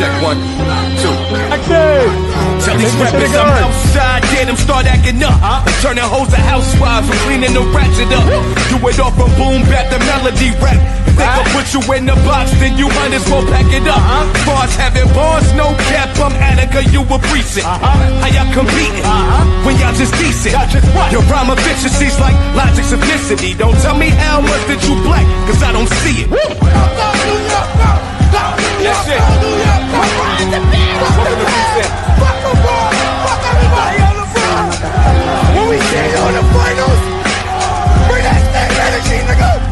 check 1, 2. Tell these Take rappers the I'm guard. outside, get them start acting up. Turning hoes to housewives and cleaning the ratchet up. Do it all from boom back to melody rap. If they can put you in the box, then you might as well pack it up. Bars having bars, no cap, I'm Attica, you a precinct. How y'all competing when y'all just decent? Your rhyme efficiency's like logic simplicity. Don't tell me how much that you black, cause I don't see it. That's it. Welcome to Precinct. Fuck the ball. Fuck everybody on the floor. When we see you in the finals, bring that same energy, nigga.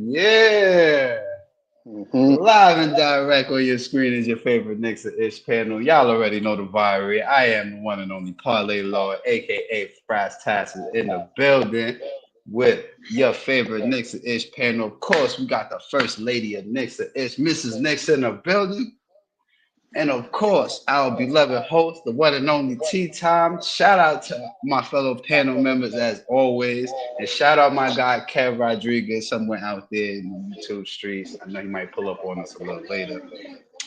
Yeah. Live and direct on your screen is your favorite Knicks and Ish panel. Y'all already know the vibe. I am the one and only Parlay Lord, aka Fries Tasses, in the building with your favorite Knicks and Ish panel. Of course, we got the first lady of Knicks and Ish, Mrs. Knicks, in the building. And of course, our beloved host, the one and only Tea Time. Shout out to my fellow panel members as always. And shout out my guy, Kev Rodriguez, somewhere out there in the YouTube streets. I know he might pull up on us a little later.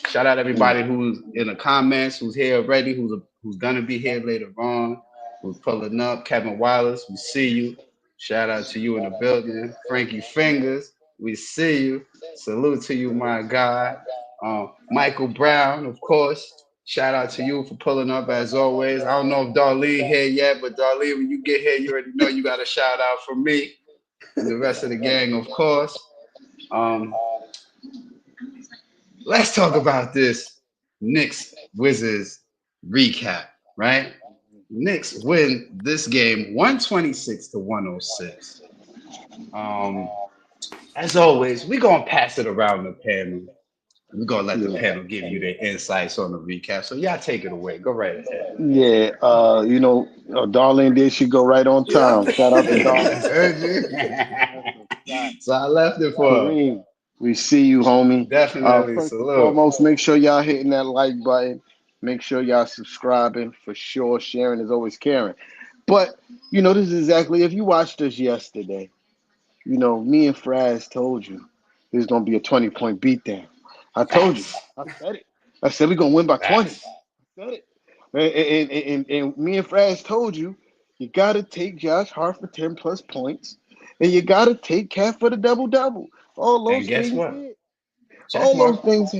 Shout out everybody who's in the comments, who's here already, who's gonna be here later on, who's pulling up. Kevin Wallace, we see you. Shout out to you in the building. Frankie Fingers, we see you. Salute to you, my guy. Michael Brown, of course. Shout out to you for pulling up as always. I don't know if Darlene here yet, but Darlene, when you get here, you already know you got a shout out from me and the rest of the gang, of course. Let's talk about this Knicks Wizards recap, right? Knicks win this game 126-106. As always, we're gonna pass it around the panel. We're gonna let the panel give you their insights on the recap. So y'all take it away. Go right ahead. Yeah, Darlene did. She go right on time. Shout out to Darlene. So I left it for her. Kareem, we see you, homie. Definitely. First Salute. and foremost, make sure y'all hitting that like button. Make sure y'all subscribing for sure. Sharing is always caring. But this is exactly, if you watched us yesterday, me and Fraz told you there's gonna be a 20-point beatdown. I told you. I said it. I said we're gonna win by 20. I said it. And me and Fraz told you gotta take Josh Hart for 10 plus points, and you gotta take Cat for the double-double. All those things. Those things.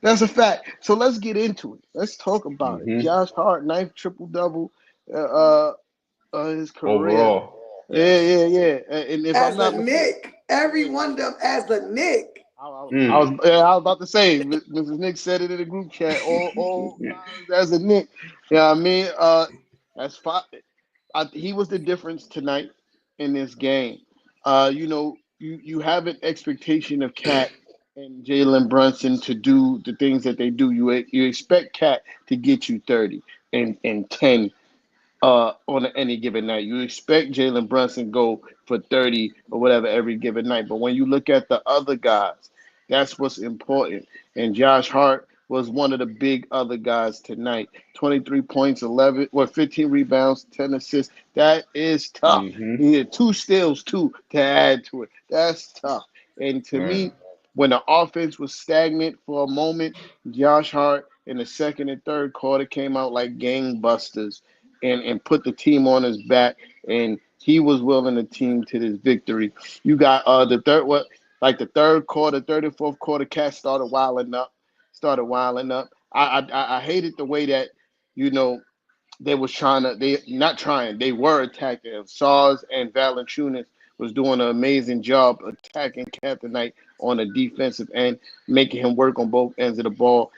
That's a fact. So let's get into it. Let's talk about it. Josh Hart, 9th triple-double his career. Overall. Yeah. And if as I'm not a Knick, every one of them as a Knick. I was about to say, Mrs. Nick said it in the group chat. All as a Knick, I mean, that's fine. He was the difference tonight in this game. You have an expectation of Cat and Jalen Brunson to do the things that they do. You expect Cat to get you 30 and 10 on any given night. You expect Jalen Brunson go for 30 or whatever every given night. But when you look at the other guys, that's what's important. And Josh Hart was one of the big other guys tonight. 23 points, 15 rebounds, 10 assists. That is tough. He had 2 steals, too, to add to it. That's tough. And to me, when the offense was stagnant for a moment, Josh Hart in the second and third quarter came out like gangbusters and put the team on his back, and he was willing the team to this victory. You got the third quarter, third and fourth quarter, Cat started wilding up. I hated the way that, they were attacking him. Sars and Valanciunas was doing an amazing job attacking Cat tonight on the defensive end, making him work on both ends of the ball.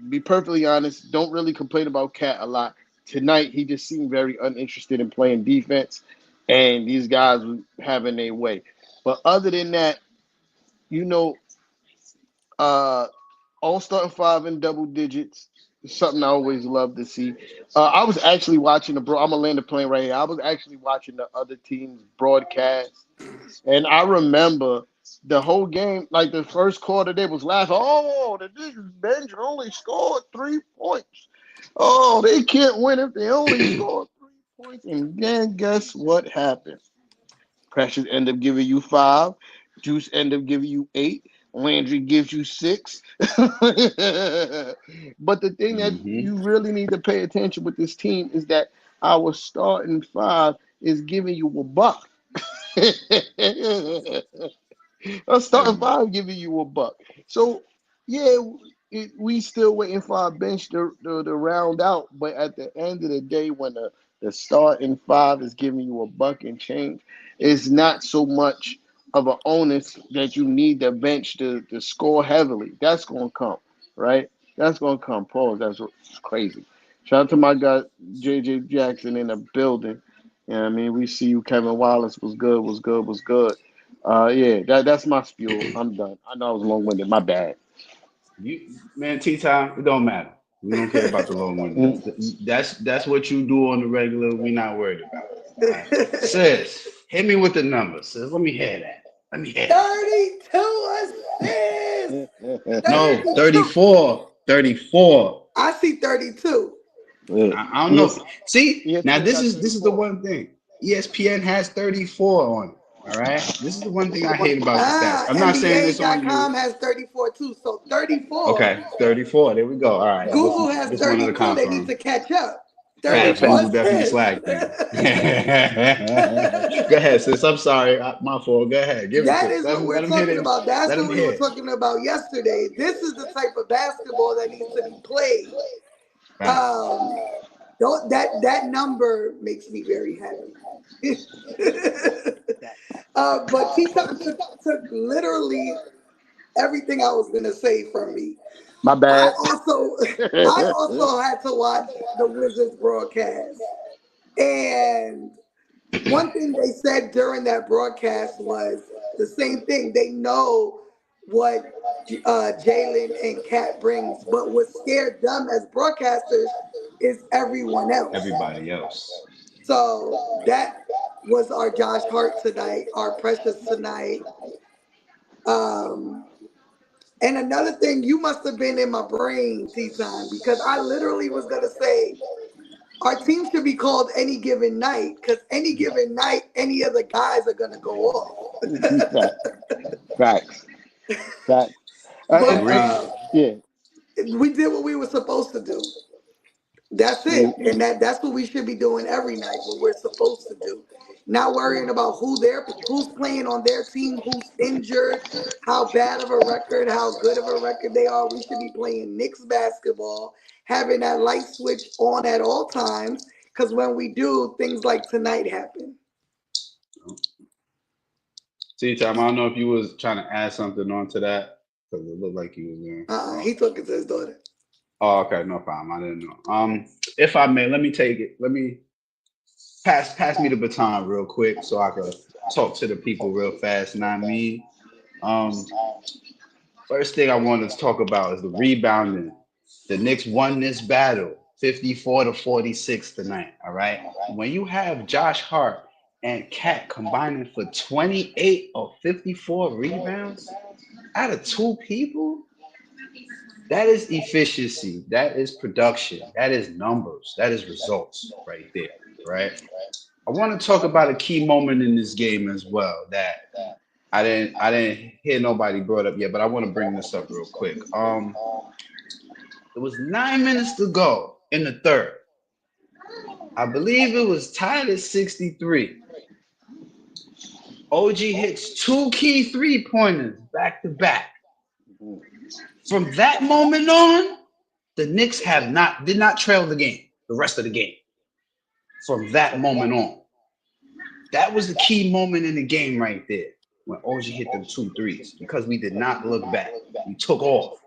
Be perfectly honest, don't really complain about Cat a lot. Tonight, he just seemed very uninterested in playing defense, and these guys were having their way. But other than that, all starting 5 in double digits is something I always love to see. I was actually watching I'm gonna land the plane right here. I was actually watching the other team's broadcast, and I remember the whole game, like the first quarter, they was laughing. Oh, the niggas bench only scored 3 points. Oh, they can't win if they only scored 3 points. And then guess what happened? Precious end up giving you 5. Juice end up giving you 8. Landry gives you 6. But the thing that Mm-hmm. you really need to pay attention with this team is that our starting 5 is giving you a buck. A starting Everybody. 5 giving you a buck. So yeah, we still waiting for our bench to round out. But at the end of the day, when the starting 5 is giving you a buck and change, it's not so much of an onus that you need the bench to score heavily. That's gonna come, right? That's gonna come. Pause. That's crazy. Shout out to my guy JJ Jackson in the building. You know what I mean? We see you, Kevin Wallace. Was good, was good, was good. Yeah, that's my spiel. I'm done. I know I was long winded. My bad. Man, tea time, it don't matter. We don't care about the long windedness. Mm. That's what you do on the regular. We not worried about. All right. Sis, hit me with the numbers. Sis, let me hear that. Let me hear that. 32 assists. No, 32. 34. 34. I see 32. Yeah. I don't Yes, know. See, now ESPN this got is the 34. one thing. ESPN has 34 on it. All right. This is the one thing I hate about the stats. I'm not saying this on you. NBA.com has 34 too. So 34. Okay, 34. There we go. All right. Google has Just wanted to 32. They need confirm. to catch up. Facts. 32 Google definitely assists. slacking. Go ahead, sis. I'm sorry. My fault. Go ahead. Give it to That him. is what we're Let him hit talking it. about. That's Let him what we were hit. talking about yesterday. This is the type of basketball that needs to be played. Facts. Um, that number makes me very happy. But T-Top took literally everything I was gonna say from me. My I bad. also I also had to watch the Wizards broadcast, and one thing they said during that broadcast was the same thing. They know what Jalen and Kat brings, but what scared them as broadcasters is everyone else. Everybody else. So that was our Josh Hart tonight, our Precious tonight. Um, and another thing, you must have been in my brain, T-Time, because I literally was gonna say our team should be called Any Given Night, because any given night, any of the guys are gonna go off. Facts. Facts. But Agreed. Yeah. we did what we were supposed to do. That's Yeah. it. And that's what we should be doing every night, what we're supposed to do. Not worrying about who's playing on their team, who's injured, how bad of a record, how good of a record they are. We should be playing Knicks basketball, having that light switch on at all times. Because when we do, things like tonight happen. See, Tom, I don't know if you was trying to add something onto that because it looked like you was in. He took it to his daughter. Oh, okay, no problem. I didn't know. If I may, let me take it. Let me pass me the baton real quick so I could talk to the people real fast. Not me. Um, First thing I wanted to talk about is the rebounding. The Knicks won this battle 54-46 tonight. All right. When you have Josh Hart and Cat combining for 28 or 54 rebounds out of two people, that is efficiency. That is production. That is numbers. That is results right there. Right. I want to talk about a key moment in this game as well that I didn't hear nobody brought up yet, but I want to bring this up real quick. It was 9 minutes to go in the third. I believe it was tied at 63. OG hits two key 3-pointers back to back. From that moment on, the Knicks did not trail the game, the rest of the game. From that moment on. That was the key moment in the game right there when OG hit them 2 threes because we did not look back. We took off.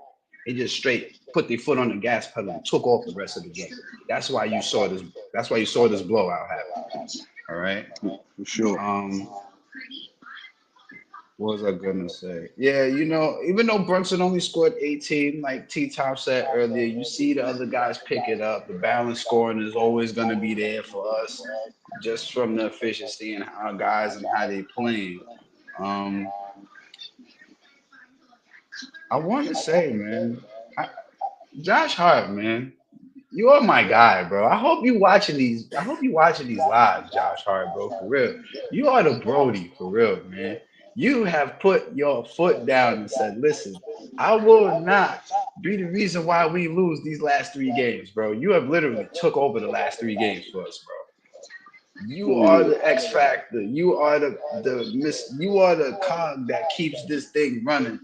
They just straight put their foot on the gas pedal and took off the rest of the game. That's why you saw this. That's why you saw this blowout happen. All right. For sure. What was I gonna say? Yeah, even though Brunson only scored 18, like T Top said earlier, you see the other guys pick it up. The balance scoring is always gonna be there for us, just from the efficiency and how guys and how they playing. I want to say, man, I, Josh Hart, man, you are my guy, bro. I hope you watching these. I hope you watching these lives, Josh Hart, bro. For real, you are the Brody, for real, man. You have put your foot down and said, "Listen, I will not be the reason why we lose these last 3 games, bro. You have literally took over the last 3 games for us, bro. You are Yeah. the X factor. You are the miss. You are the cog that keeps this thing running,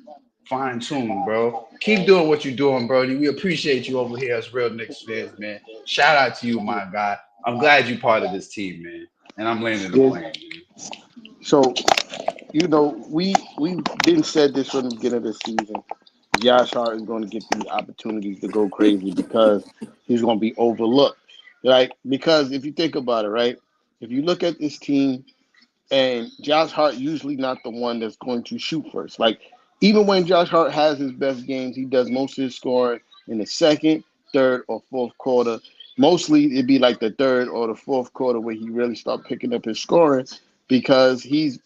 fine tuned, bro. Keep doing what you're doing, Brody. We appreciate you over here as real Knicks fans, man. Shout out to you, my guy. I'm glad you're part of this team, man. And I'm landing the Yeah. plane, man. So we been said this from the beginning of the season. Josh Hart is going to get these opportunities to go crazy because he's going to be overlooked. Like, because if you think about it, right? If you look at this team, and Josh Hart usually not the one that's going to shoot first. Like, even when Josh Hart has his best games, he does most of his scoring in the second, third, or fourth quarter. Mostly it'd be like the third or the fourth quarter where he really start picking up his scoring because he's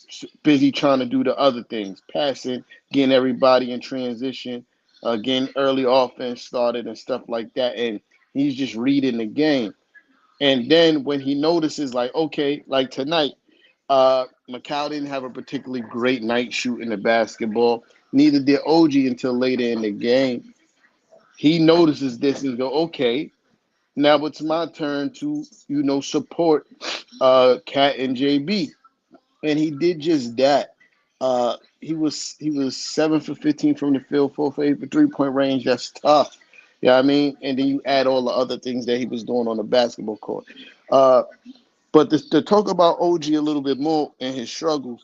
busy trying to do the other things, passing, getting everybody in transition, getting early offense started and stuff like that. And he's just reading the game. And then when he notices, like, okay, like tonight, Macau didn't have a particularly great night shooting the basketball. Neither did OG until later in the game. He notices this and go, okay, now it's my turn to, support Cat and JB. And he did just that. He was 7 for 15 from the field, 4 for 8 for 3-point range. That's tough. Yeah, I mean, and then you add all the other things that he was doing on the basketball court. Uh, but to talk about OG a little bit more and his struggles,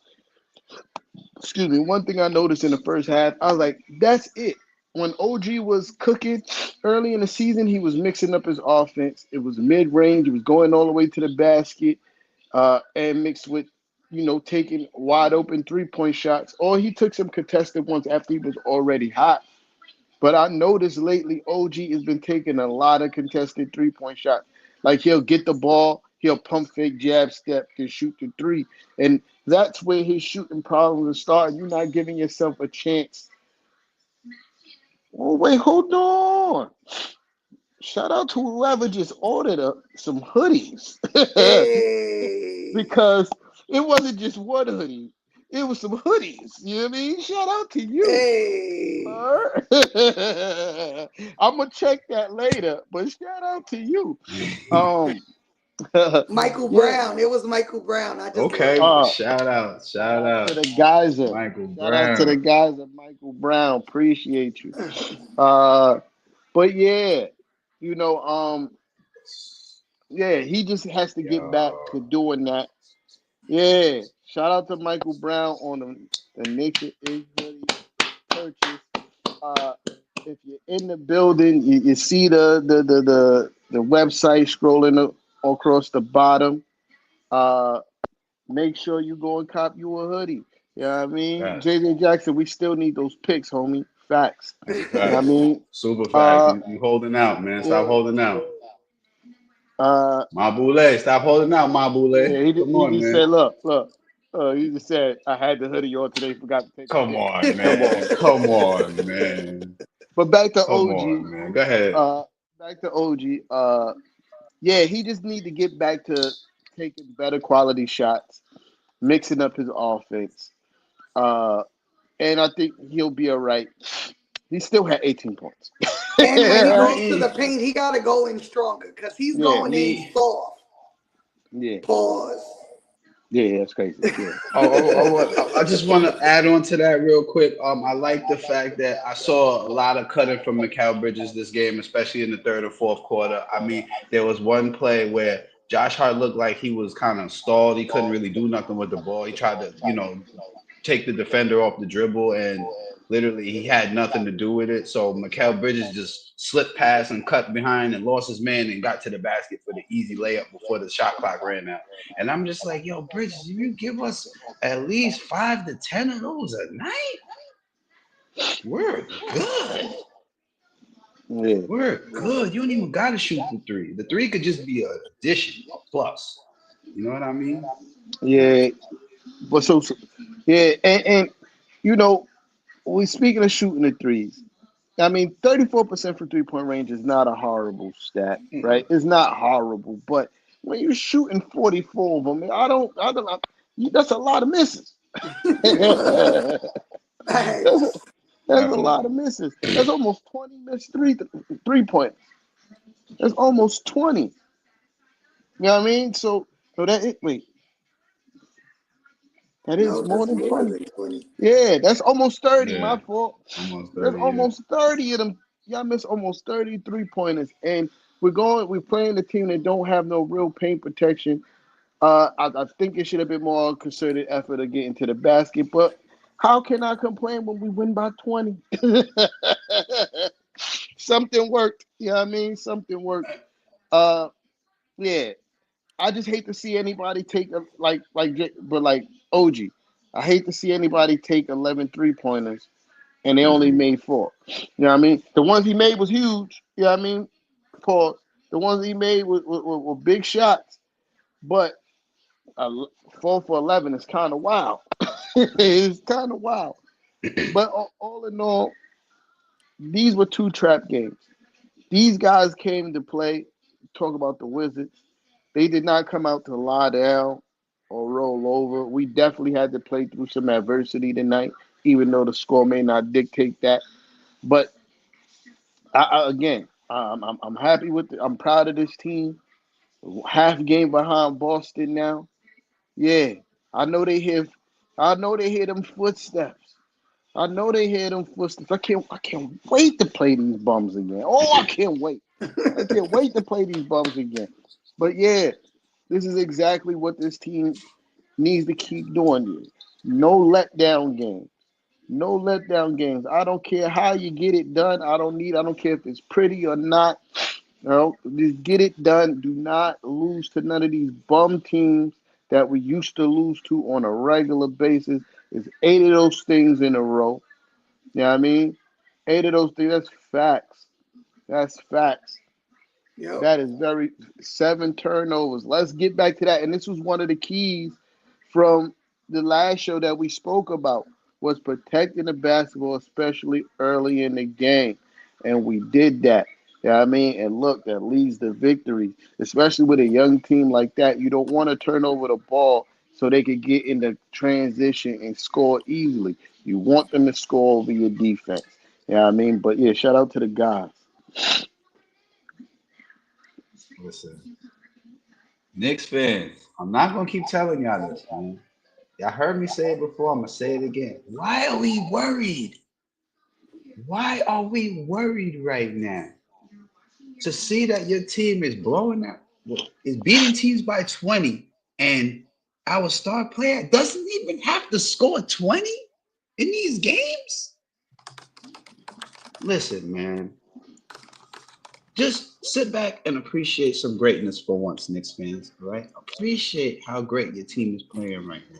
excuse me, one thing I noticed in the first half, I was like, that's it. When OG was cooking early in the season, he was mixing up his offense. It was mid range, it was going all the way to the basket, and mixed with, taking wide open 3-point shots. Or he took some contested ones after he was already hot. But I noticed lately OG has been taking a lot of contested 3-point shots. Like, he'll get the ball, he'll pump fake, jab step, to shoot the three. And that's where his shooting problems start. You're not giving yourself a chance. Oh, wait, hold on. Shout out to whoever just ordered some hoodies. Hey, Because it wasn't just one hoodie, it was some hoodies. You know what I mean? Shout out to you. hey. I'm gonna check that later, but shout out to you. Um, Michael yeah. Brown. It was Michael Brown. I just looked. Okay, Uh, shout out, shout shout out to out, the geyser. Michael Shout out to the Brown. geyser, Michael Brown. Appreciate you. Uh, but yeah, you know, yeah, he just has to get back to Yo, doing that. Yeah, shout out to Michael Brown on the Knicks is ready purchase. Uh, if you're in the building, you see the website scrolling across the bottom. Uh, make sure you go and cop you a hoodie. You know what I mean? facts. JJ Jackson, we still need those picks, homie. Facts. That's a You know what I fact. mean? Super facts. Uh, You holding out, man. Stop yeah. holding out. Uh, Mabule, stop holding out, Mabule. yeah. Come He on, just man. said, look. He just said, I had the hoodie on today, forgot to take the Come pic. on, Come man. on. Come on, man. But back to Come OG. on, man. Go ahead. Uh, back to OG. Yeah, he just need to get back to taking better quality shots, mixing up his offense. Uh, and I think he'll be all right. He still had 18 points. And when he goes to He, the paint, he got to go in stronger because he's Yeah, going in he. soft. yeah, Pause. yeah. That's crazy. Yeah, I just want to add on to that real quick. I like the fact that I saw a lot of cutting from Mikal Bridges this game, especially in the third and fourth quarter. I mean, there was one play where Josh Hart looked like he was kind of stalled. He couldn't really do nothing with the ball. He tried to, take the defender off the dribble, and literally he had nothing to do with it. So Mikal Bridges just slipped past and cut behind and lost his man and got to the basket for the easy layup before the shot clock ran out. And I'm just like, yo, Bridges, if you give us at least 5 to 10 of those a night, we're good. yeah, We're good. You don't even got to shoot the three. The three could just be an addition, a plus. You know what I mean? yeah. But yeah, and you know, we speaking of shooting the threes. I mean, 34% from 3-point range is not a horrible stat, right? It's not horrible, but when you're shooting 44 of them, that's a lot of misses. that's, Facts. that's a Definitely. lot of misses. That's almost 20 missed three points. That's almost 20. You know what I mean? So that is No, more that's than more 20. than 20. Yeah, that's almost 30. Yeah. My fault. Almost There's 30, yeah. almost 30 of them. Y'all miss almost 33 pointers. And we're playing a team that don't have no real paint protection. I think it should have been more concerted effort of getting to the basket, but how can I complain when we win by 20? Something worked. You know what I mean? Something worked. Uh yeah. I just hate to see anybody take like OG. I hate to see anybody take 11 3-pointers and they only Hmm. made 4. You know what I mean? The ones he made was huge. You know what I mean? Pause. The ones he made were big shots, but uh, 4 for 11 is kind of wild. It's kind of wild. But all in all, these were two trap games. These guys came to play. Talk about the Wizards. They did not come out to lie down or roll over. We definitely had to play through some adversity tonight, even though the score may not dictate that. But again, I'm happy with it. I'm proud of this team. Half game behind Boston now. Yeah, I know they hear. I know they hear them footsteps. I know they hear them footsteps. I can't wait to play these bums again. Oh, I can't wait. I can't wait to play these bums again. But yeah, this is exactly what this team needs to keep doing. No letdown games. No letdown games. I don't care how you get it done. I don't care if it's pretty or not. No, just get it done. Do not lose to none of these bum teams that we used to lose to on a regular basis. It's 8 of those things in a row. You know what I mean? 8 of those things. That's facts. That's facts. Yep. That is very 7 turnovers. Let's get back to that. And this was one of the keys from the last show that we spoke about was protecting the basketball, especially early in the game. And we did that. You know what I mean? And look, that leads to victory, especially with a young team like that. You don't want to turn over the ball so they could get into transition and score easily. You want them to score over your defense. You know what I mean? But yeah, shout out to the guys. Listen, Knicks fans, I'm not gonna keep telling y'all this, man. Y'all heard me say it before. I'm gonna say it again. Why are we worried? Why are we worried right now? To see that your team is blowing out, is beating teams by 20, and our star player doesn't even have to score 20 in these games? Listen, man. Just sit back and appreciate some greatness for once, Knicks fans. All right, appreciate how great your team is playing right now.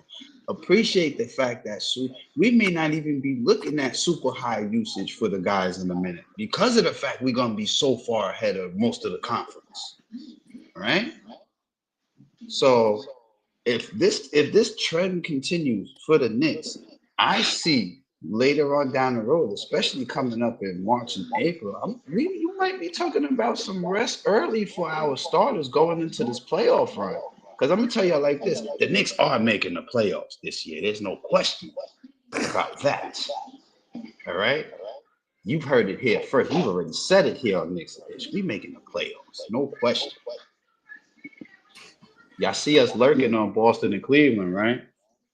Appreciate the fact that we may not even be looking at super high usage for the guys in a minute because of the fact we're gonna be so far ahead of most of the conference. All right, so if this trend continues for the Knicks, I see later on down the road, especially coming up in March and April, you might be talking about some rest early for our starters going into this playoff run. Because I'm gonna tell you like this: the Knicks are making the playoffs this year. There's no question about that. All right, you've heard it here first. We've already said it here on Knicks Edition. We making the playoffs, no question. Y'all see us Yeah, lurking on Boston and Cleveland, right?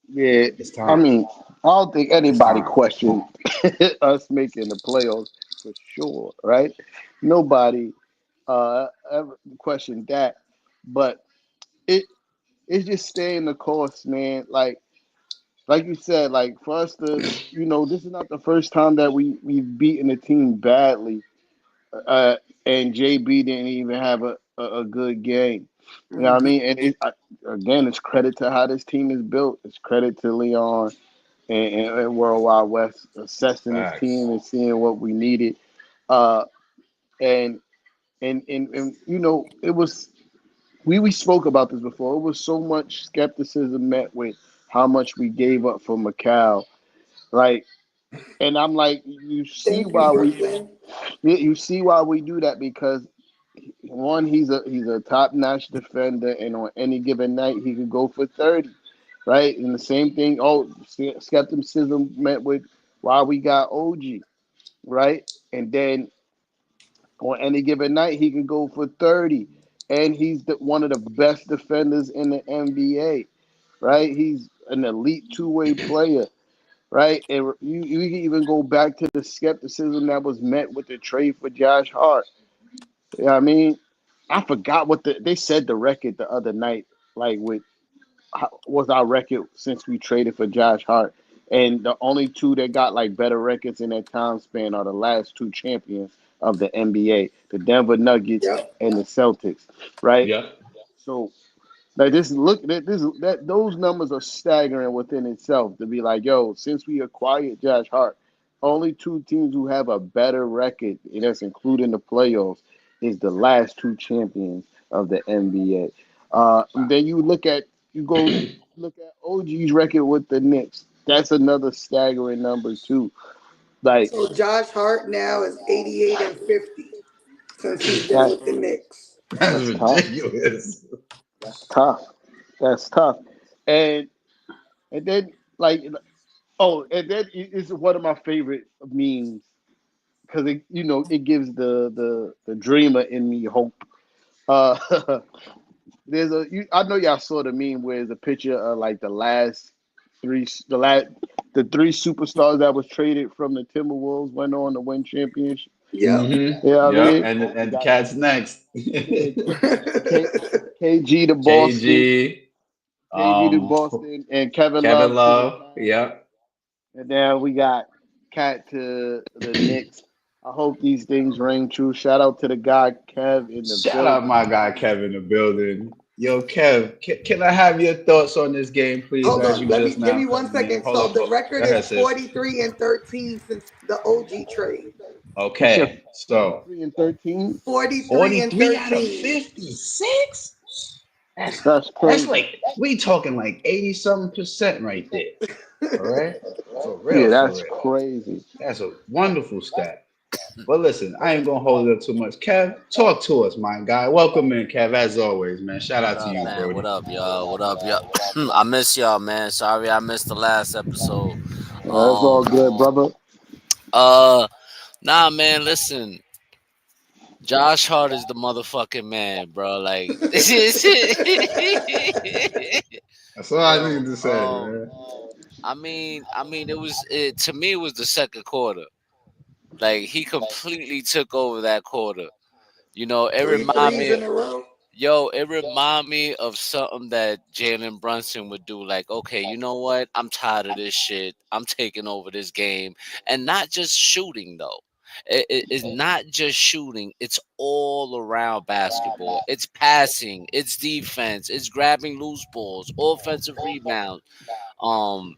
yeah. It's I time. mean, I don't think It's anybody time. questioned us making the playoffs for sure, right? Nobody ever questioned that. But it it's just staying the course, man. Like you said, like for us to, this is not the first time that we've beaten a team badly, uh, and JB didn't even have a good game. You know what I Mhm. mean? And again, it's credit to how this team is built. It's credit to Leon and Worldwide West assessing this team Facts. and seeing what we needed. Uh, and and it was we spoke about this before. It was so much skepticism met with how much we gave up for Macau. Like And I'm like, you see Thank you, why we Brooklyn. you see why we do that because one, he's a top notch defender, and on any given night he could go for 30, right? And the same thing. Oh, skepticism met with why we got OG, right? And then on any given night he could go for 30, and he's one of the best defenders in the NBA, right? He's an elite two-way player, right? And you can even go back to the skepticism that was met with the trade for Josh Hart. You know what I mean? I forgot what they said the record the other night, like with was our record since we traded for Josh Hart. And the only two that got like better records in that time span are the last two champions of the NBA, the Denver Nuggets Yep. and the Celtics, right? Yep. So like this, look that this that those numbers are staggering within itself. To be like, yo, since we acquired Josh Hart, only two teams who have a better record, and that's including the playoffs, is the last two champions of the NBA. And then you go look at OG's record with the Knicks. That's another staggering number too. Like So Josh Hart now is 88 and 50 since he's been that, with the Knicks. That's that's tough. ridiculous. That's tough. That's tough. And and then like oh, and then it's one of my favorite memes because it gives the dreamer in me hope. Uh, I know y'all saw the meme where there's a picture of like the three superstars that was traded from the Timberwolves went on to win championship. Yep. Mm-hmm. You know what I Yep. mean? And You the got cat's next. K, K, KG to Boston, KG, KG to Boston, and Kevin Kevin Love to the Love. Cavs. Yep. And then we got Cat to the Knicks. I hope these things ring true. Shout out to the guy Kev in the Shout out building. my guy Kevin in the building. Yo, Kev, can I have your thoughts on this game, please, Hold as on. you Let me just give now me one coming in? second. Hold So up. the Go record is ahead, sis. 43 and 13 since the OG trade. You said Okay, so 43 and 13. 43 and 43 out of 13. 56? That's That's that's crazy. like we talking like 80 something percent right there. All right. For real, Yeah, for that's real. crazy. That's a wonderful stat. But listen, I ain't gonna hold it up too much. Kev, talk to us, my guy. Welcome in, Kev, as always, man. Shout What out to up, you, man? What Brody. up, y'all? What up, y'all? I miss y'all, man. Sorry I missed the last episode. That's all Um, good, brother. uh, nah, man. Listen, Josh Hart is the motherfucking man, bro. Like, That's all I yo, need to say, man. it to me. It was the second quarter. Like, he completely took over that quarter. It Three reminded threes me. in a row. Yo, it remind me of something that Jalen Brunson would do. Like, okay, you know what? I'm tired of this shit. I'm taking over this game, and not just shooting though. It's not just shooting. It's all around basketball. It's passing. It's defense. It's grabbing loose balls. Offensive rebound. Um,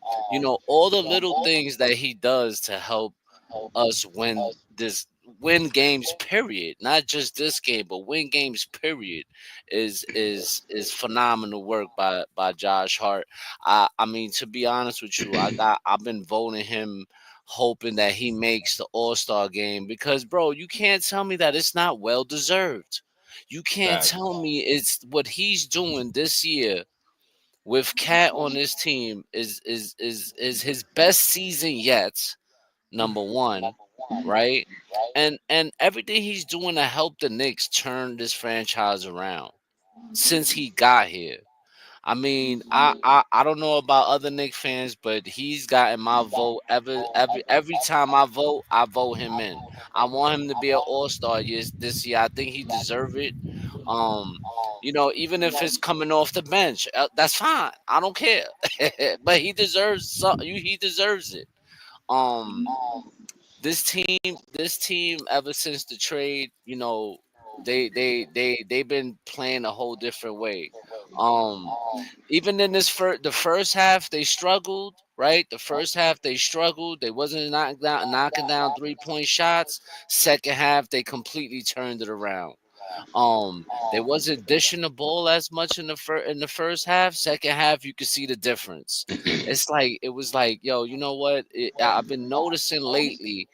all the little things that he does to help us win games period, not just this game but win games period, is phenomenal work by Josh Hart. I mean, to be honest with you, I've been voting him, hoping that he makes the All-Star game, because bro, you can't tell me that it's not well deserved. You can't Facts. tell me it's what he's doing this year with Cat on this team is his best season yet, number one, right? And everything he's doing to help the Knicks turn this franchise around since he got here. I mean, I don't know about other Knicks fans, but he's gotten my vote every time I vote him in. I want him to be an All Star this year. I think he deserve it. Um, even if it's coming off the bench, that's fine. I don't care. But he deserves it. Um, this team ever since the trade, they've been playing a whole different way. Um, Even in the first half they struggled, right? The first half they struggled. They wasn't knocking down 3-point shots. Second half they completely turned it around. They wasn't dishing the ball as much in the first half. Second half, you could see the difference. It's like it was like, yo, you know what? I've been noticing lately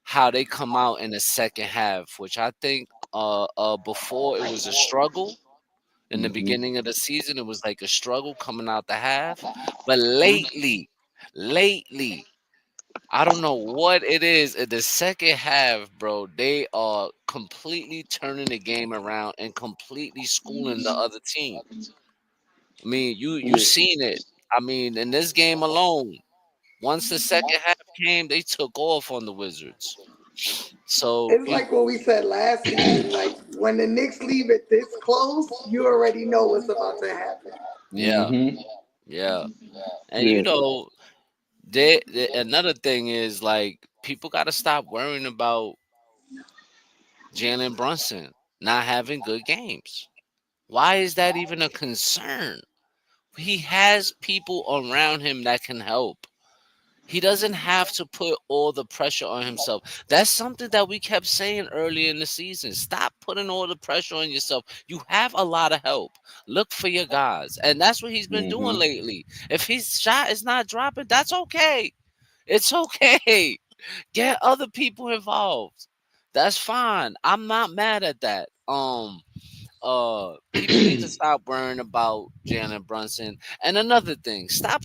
how they come out in the second half, which I think before it was a struggle. In the Mm-hmm. beginning of the season, it was like a struggle coming out the half. But lately, I don't know what it is. In the second half, bro, they are completely turning the game around and completely schooling the other team. I mean, you Yeah. seen it. I mean, in this game alone, once the second half came, they took off on the Wizards. So It's like what we said last season. Like when the Knicks leave it this close, you already know what's about to happen. yeah, Mm-hmm. yeah, and Yeah. another thing is like people got to stop worrying about Jalen Brunson not having good games. Why is that even a concern? He has people around him that can help. He doesn't have to put all the pressure on himself. That's something that we kept saying earlier in the season. Stop putting all the pressure on yourself. You have a lot of help. Look for your guys. And that's what he's been doing Mm-hmm. lately. If his shot is not dropping, that's okay. It's okay. Get other people involved. That's fine. I'm not mad at that. People need to stop worrying about Jalen Brunson. And another thing, stop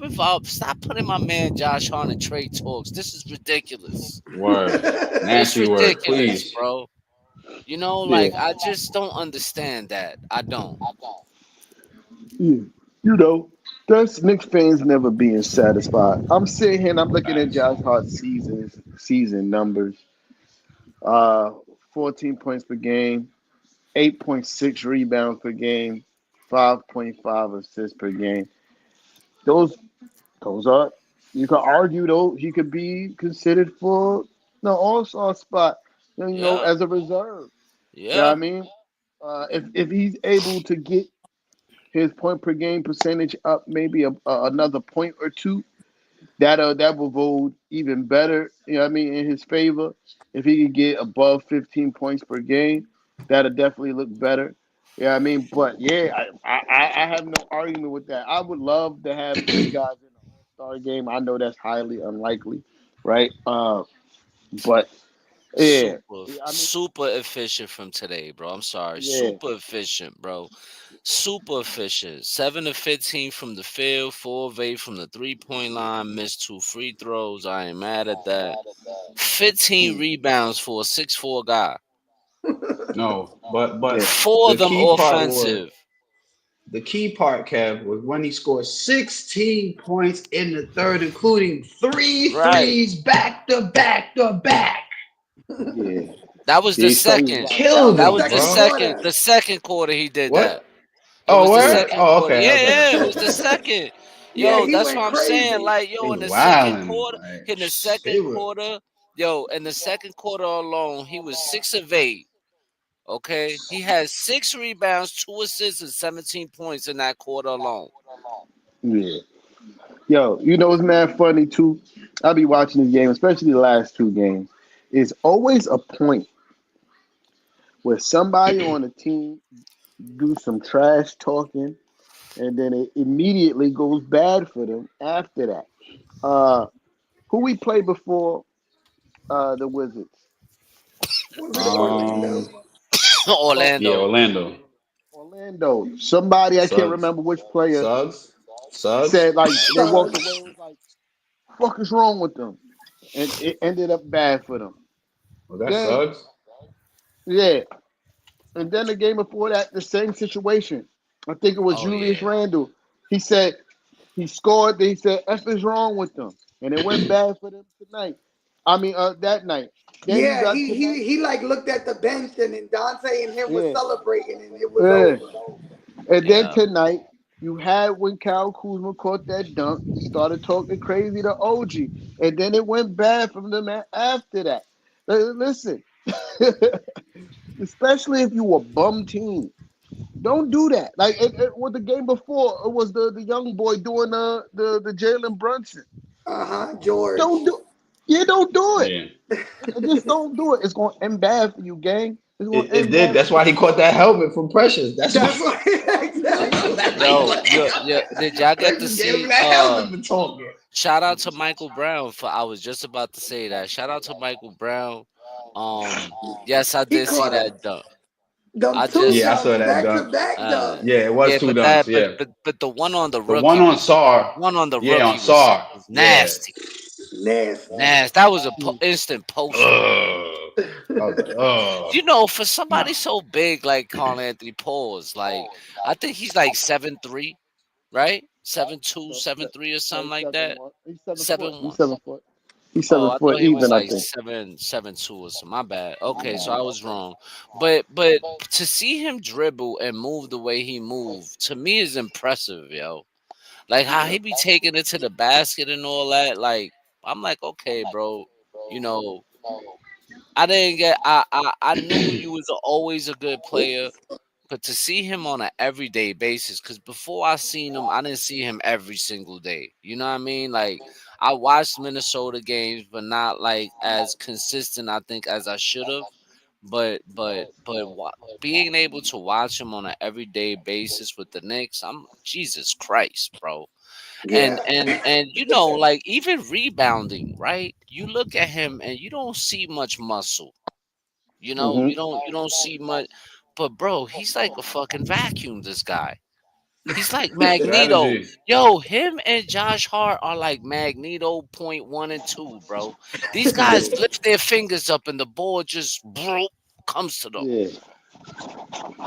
putting my man Josh Hart in trade talks. This is ridiculous. Word. It's Nasty word, ridiculous, please. bro. You know, Yeah. like I just don't understand that. I don't. Yeah. You know, that's Knicks fans never being satisfied. I'm sitting here and I'm looking at Facts. Josh Hart's season numbers. Uh 14 points per game, 8.6 rebounds per game, 5.5 assists per game. Those those are, you could argue though he could be considered for the all-star spot, Yeah, as a reserve. You know what I yeah, mean? If he's able to get his point per game percentage up maybe another point or two, that will vote even better. You know what I mean, in his favor. If he could get above 15 points per game, that'll definitely look better. Yeah, I mean, but yeah, I have no argument with that. I would love to have three guys in the All Star game. I know that's highly unlikely, right? But yeah, I mean, super efficient from today, bro. I'm sorry, yeah, super efficient, bro. Super efficient. 7 of 15 from the field, 4 of 8 from the 3-point line, missed 2 free throws. I ain't mad at that. 15 mm, rebounds for a 6'4" guy. No, but yeah, Four of the them key part was offensive. the key part, Kev, was when he scored 16 points in the third, including three Right. threes back to back to back. yeah. That was the Yeah, so second. That was Killed the That him, was the second bro. second. quarter. The second quarter he did that. What? It Oh, was the word? second Oh, quarter. okay, Yeah, okay. yeah, it was the second. Yeah, Yo, he that's went what I'm saying. crazy. Like, yo, He in the second wilding. quarter, Like in the they second were. quarter, yo, in the second quarter alone, he was 6 of 8. Okay, he has 6 rebounds, 2 assists, and 17 points in that quarter alone. yeah. Yo, it's mad funny too. I'll be watching this game, especially the last two games. It's always a point where somebody on the team do some trash talking, and then it immediately goes bad for them after that. Uh, who we played before the Wizards? Was it Um, Orlando? yeah, Orlando. Orlando. Orlando. Somebody, I can't Suggs. remember which player, Suggs. Suggs. said like they walked away and Suggs. was like, "Fuck is wrong with them?" And it ended up bad for them. Was that Then Suggs? yeah, and then the game before that, the same situation. I think it was Oh Julius yeah. Randle. He said he scored. He said, "F is wrong with them," and it went bad for them tonight. I mean, that night. Then you Yeah, got he tonight. he he like looked at the bench and then Dante and him was Yeah, celebrating and it was yeah. over. And then Yeah. tonight, you had when Kyle Kuzma caught that dunk, he started talking crazy to OG, and then it went bad from them after that. Listen, especially if you a bum team. Don't do that. Like with the game before, it was the young boy doing the Jalen Brunson. George. Don't do, yeah, don't do it. Yeah. Just don't do it. It's gonna end bad for you, gang. It did. That's why he caught that helmet from Precious. That's why. That's what exactly. That's why he Yo, caught that you helmet. did y'all get to Precious gave him see? that helmet for talking. Shout out to Michael Brown for. I was just about to say that. Shout out to Michael Brown. Yes, I He did see caught that dunk. them I two just Yeah, I saw dunks that back to dunk. back dunks. Yeah, it was yeah, two but dunks. that Yeah, but the one on the the one rookie on was Sar. one on the Yeah, on rookie Sar. was Yeah. nasty. Nasty. Nasty. That was a instant poster. Ugh. I was like, oh, For no. somebody so big like Carl Anthony Pauls, like I think he's like 7'3", right? 7'2", 7'3", or No, something he's like seven that. one. He's 7 foot. 7'1". He's 7 foot. He's Oh, seven I foot thought he was even, I like think. 7'2" or something. My bad. Okay, so I was wrong. But to see him dribble and move the way he moved, to me is impressive, yo. Like how he be taking it to the basket and all that. Like I'm like, okay, bro. You know, I didn't get. I knew you was always a good player, but to see him on an everyday basis, because before I seen him, I didn't see him every single day. You know what I mean? Like I watched Minnesota games, but not like as consistent. I think as I should have. Being able to watch him on an everyday basis with the Knicks, I'm Jesus Christ, bro. Yeah. And like even rebounding, right? You look at him and you don't see much muscle. Hmm. You don't see much, but bro, he's like a fucking vacuum. This guy, he's like Magneto. Strategy. Yo, him and Josh Hart are like Magneto point one and two, bro. These guys lift their fingers up and the ball just comes to them. Yeah,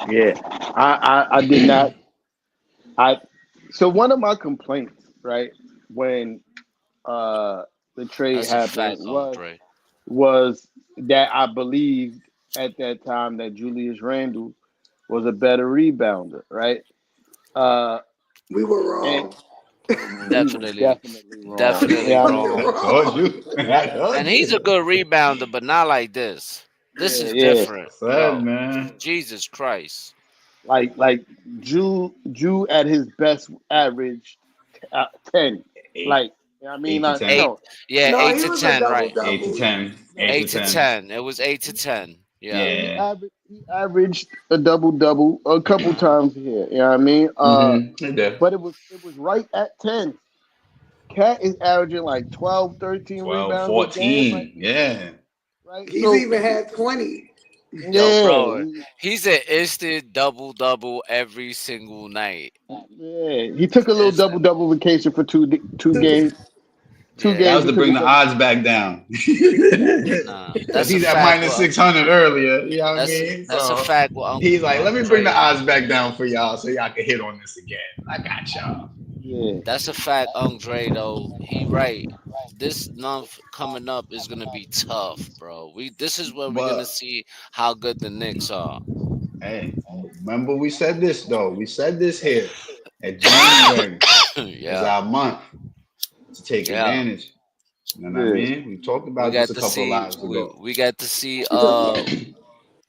yeah. I did not. I So one of my complaints, right, when uh the trade That's a happened fact, Andre. was that I believed at that time that Julius Randle was a better rebounder, right? Uh, We were and wrong. we were Definitely, definitely wrong. definitely Yeah, I mean, wrong. I told Wrong. you. I told And he's a you. good rebounder, but not like this. This yeah, is yeah. different, Said, yo. man. Jesus Christ. Like Jew at his best average 10. Eight, Like, I mean, 8 to like, 10. Eight, yeah, No, eight he to was a ten, double right? 8 to double. 10. 8 Eight to to 10. ten. It was 8 to 10. Yeah. Yeah. he averaged a double double a couple times here. You know what I mean? They did. But it was right at 10. Cat is averaging like 12, 13 12, rebounds a game right 14. now, Yeah. right? He's So even had 20. Yo, yeah, bro, he's an instant double double every single night. yeah. He took a little double Instant. double vacation for two games. Two Yeah. That games was he to took bring a the double. odds back down. Nah, Because that's a he's at fact. minus Well, 600 earlier. You know what I that's mean? that's a So fact. With he's Uncle like, let me bring the Andre. odds back down for y'all so y'all can hit on this again. I got y'all. Yeah. That's a fact, Andre. Though he right. This month coming up is gonna be tough, bro. This is where we're gonna But see how good the Knicks are. hey, remember we said this though. We said this here. At January is Yeah, our month to take yeah. advantage. You know what I Yeah. mean? We talked We about this got a to couple of see. lives We ago. we got to see.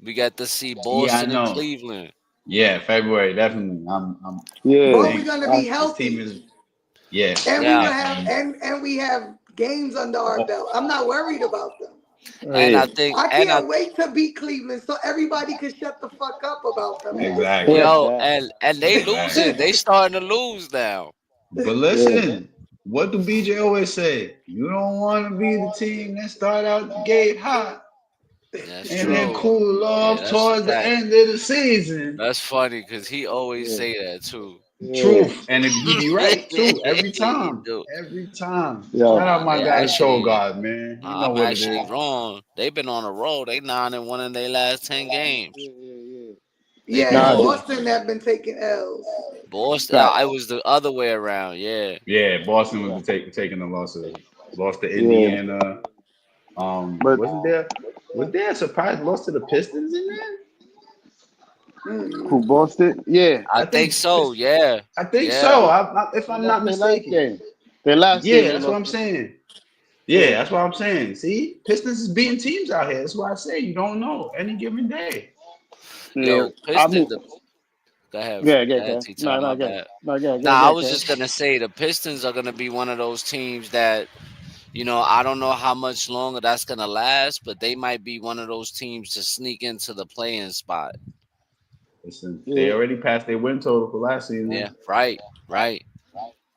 We got to see Yeah, I Boston and know. Cleveland. Yeah, February definitely. I But Yeah. we're think gonna I, be this team healthy. is yeah, And we Yeah, gonna have and and we have games under our oh, belt. I'm not worried about them. and yeah. I think, I can't wait to beat Cleveland so everybody can shut the fuck up about them at this point. exactly, yo, Yeah. and they losing. exactly. They starting to lose now. But Yeah. listen, what do BJ always say? You don't want to be the team that start out the gate hot That's and then true. cool Yeah, off that's a towards the fact. end of the season. That's funny because he always Yeah. say that too. Yeah. Truth, and he be right too every He time. do. Every time. Yeah. Shout out my They guy, the show actually, God, man. You know I'm what it actually is. wrong. They've been on a roll. They 9-1 in their last 10 games. Yeah. Yeah. They Yeah, been and Nah, on Boston have been taking L's. Boston. fact. I was the other way around. Yeah, Yeah, Boston was Yeah. taking the losses. Lost to Yeah. Indiana. But Wasn't there? Was there a surprise loss to the Pistons in there? who Boston? Yeah. I I think think so. Yeah, I think yeah, so. If They I'm lost not their last mistaken. game. Their last game Yeah, they that's what lost. I'm saying. Yeah, Yeah. that's what I'm saying. See, Pistons is beating teams out here. That's why I say you don't know any given day. Yeah. yo, I mean, Pistons. Go ahead, yeah, go yeah, ahead, okay. T-Time. No, My no, okay. bad. No, yeah, Nah, I yeah, was okay. just gonna say the Pistons are gonna be one of those teams that I don't know how much longer that's gonna last, but they might be one of those teams to sneak into the playing spot. Listen, they Yeah. already passed their win total for last Yeah, season. right, right,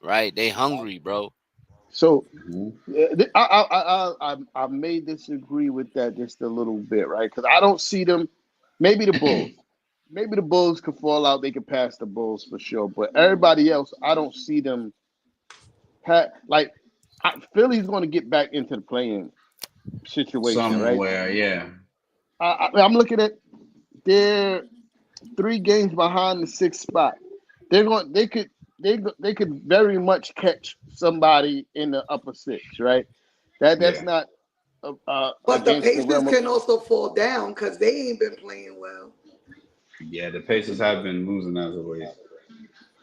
right. They hungry, bro. So Mhm. I may disagree with that just a little bit, right? Because I don't see them. Maybe the Bulls. Maybe the Bulls could fall out. They could pass the Bulls for sure. But everybody else, I don't see them. Like Philly's going to get back into the playing situation, right? Somewhere, yeah. I'm looking at their 3 games behind the sixth spot. They're going. They could very much catch somebody in the upper six, right? That's Yeah. not But the against the Pacers realm of can also fall down because they ain't been playing well. Yeah, the Pacers have been losing as of late.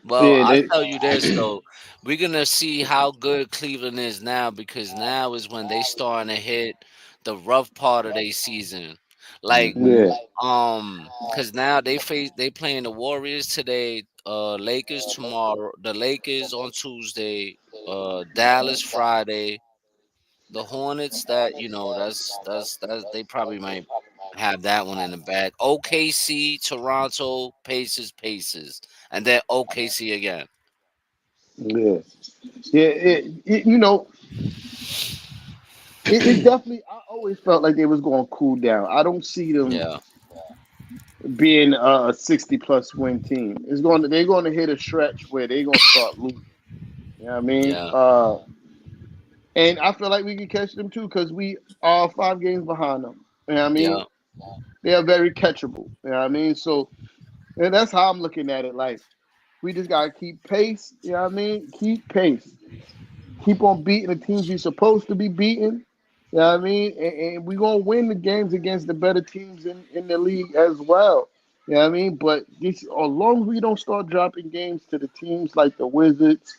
Well, yeah. I'll tell you this though, we're gonna see how good Cleveland is now because now is when they starting to hit the rough part of their season. Like, Hmm. Yeah, because now they playing the Warriors today, Lakers tomorrow, the Lakers on Tuesday, Dallas Friday, the Hornets that's they probably might have that one in the bag. OKC, Toronto, Pacers, and then OKC again. yeah, yeah. It definitely. I always felt like they was going to cool down. I don't see them Yeah, being a 60+ win team. They're going to hit a stretch where they're going to start losing. You know what I mean? yeah, And I feel like we can catch them too because we are 5 games behind them. You know what I yeah, mean? They are very catchable. You know what I mean? So, and that's how I'm looking at it. Like, we just got to keep pace. You know what I mean? Keep pace. Keep on beating the teams you're supposed to be beating. You know what I mean? And we're going to win the games against the better teams in the league as well. You know what I mean? But as long as we don't start dropping games to the teams like the Wizards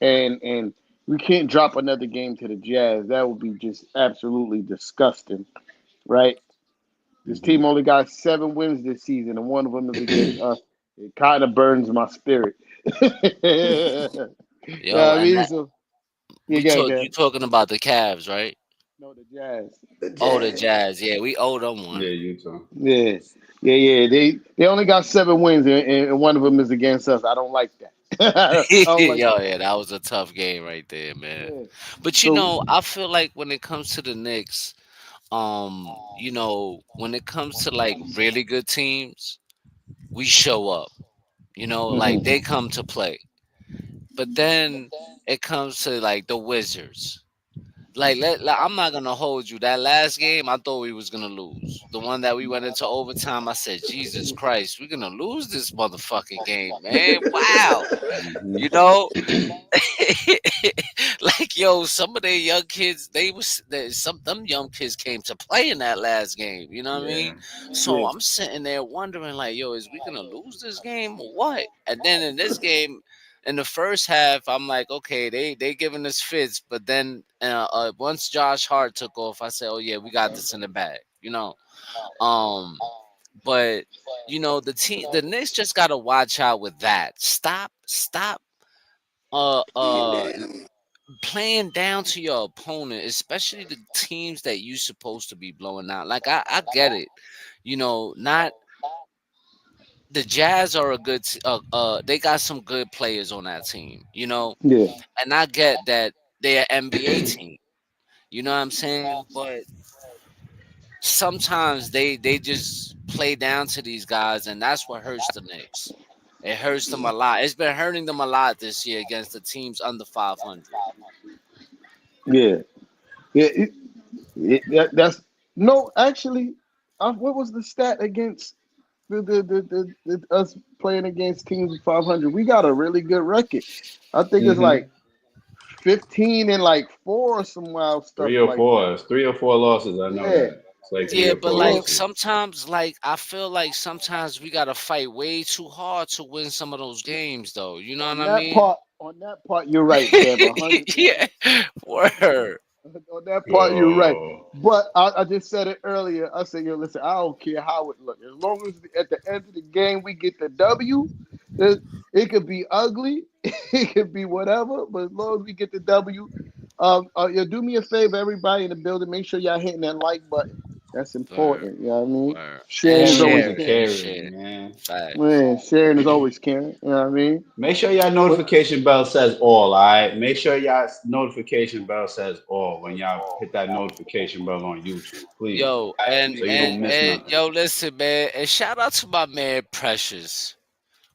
and we can't drop another game to the Jazz, that would be just absolutely disgusting, right? This Hmm. team only got 7 wins this season, and one of them is against us. It kind of burns my spirit. Yeah, yo, I and mean, that so yeah, go ahead, you Kev. talking about the Cavs, right? No, the Jazz. The Oh, the Jazz. Jazz. Yeah, we owe them Yeah, one. Utah. Yeah, yeah. They only got 7 wins, and one of them is against us. I don't like that. I don't like Yo, that. yeah, that was a tough game right there, man. Yeah. But So I feel like when it comes to the Knicks, when it comes to like really good teams, we show up. Like mhm. they come to play. But then it comes to like the Wizards. I'm not gonna hold you. That last game, I thought we was gonna lose. The one that we went into overtime, I said, Jesus Christ, we're gonna lose this motherfucking game, man. Wow. Hmm. You know, like yo, some of the young kids, some them young kids came to play in that last game. You know what I mean? Yeah. So Yeah, I'm sitting there wondering, like, yo, is we gonna lose this game or what? And then in this game, in the first half, I'm like, okay, they giving us fits, but then once Josh Hart took off, I said, oh yeah, we got this in the bag. Um, but the Knicks just gotta watch out with that. Stop uh uh Yeah. playing down to your opponent, especially the teams that you supposed to be blowing out. Like I get it, not the Jazz are a good. They got some good players on that team, yeah, and I get that they're an NBA team. You know what I'm saying? But sometimes they just play down to these guys, and that's what hurts the Knicks. It hurts them a lot. It's been hurting them a lot this year against the teams under 500. yeah, yeah. That's no. Actually, what was the stat against us playing against teams of 500? We got a really good record. I think it's Hmm. like 15 and like 4 or some wild stuff Three or like four. that. It's 3 or 4 losses. I know Yeah, that. It's like three Yeah, or but four yeah. like losses. sometimes, like I feel like sometimes we gotta fight way too hard to win some of those games, though. You know what I mean? On that part, you're right, Kev. 100%. Yeah, word. On that part, you're right. Oh. But I just said it earlier. I said, yo, listen, I don't care how it looks. As long as at the end of the game we get the W, it, it could be ugly, it could be whatever, but as long as we get the W, Yeah, do me a favor, everybody in the building. Make sure y'all hitting that like button. That's Word, important. You know what I mean? word. And Sharing is always share, Caring, and caring. caring, share. man. Facts. Man, sharing is always caring. You know what I mean? Make sure y'all But notification bell says all right? Make sure y'all notification bell says all when y'all hit that notification bell on YouTube, please. Yo, and So you and don't miss and nothing. yo, listen, man, and shout out to my man Precious,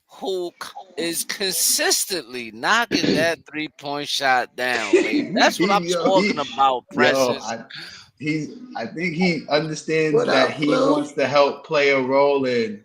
who is consistently knocking that 3-point shot down, baby. That's what I'm yo, talking about, yo, Precious. I think he understands What that up, he Flu? wants to help play a role in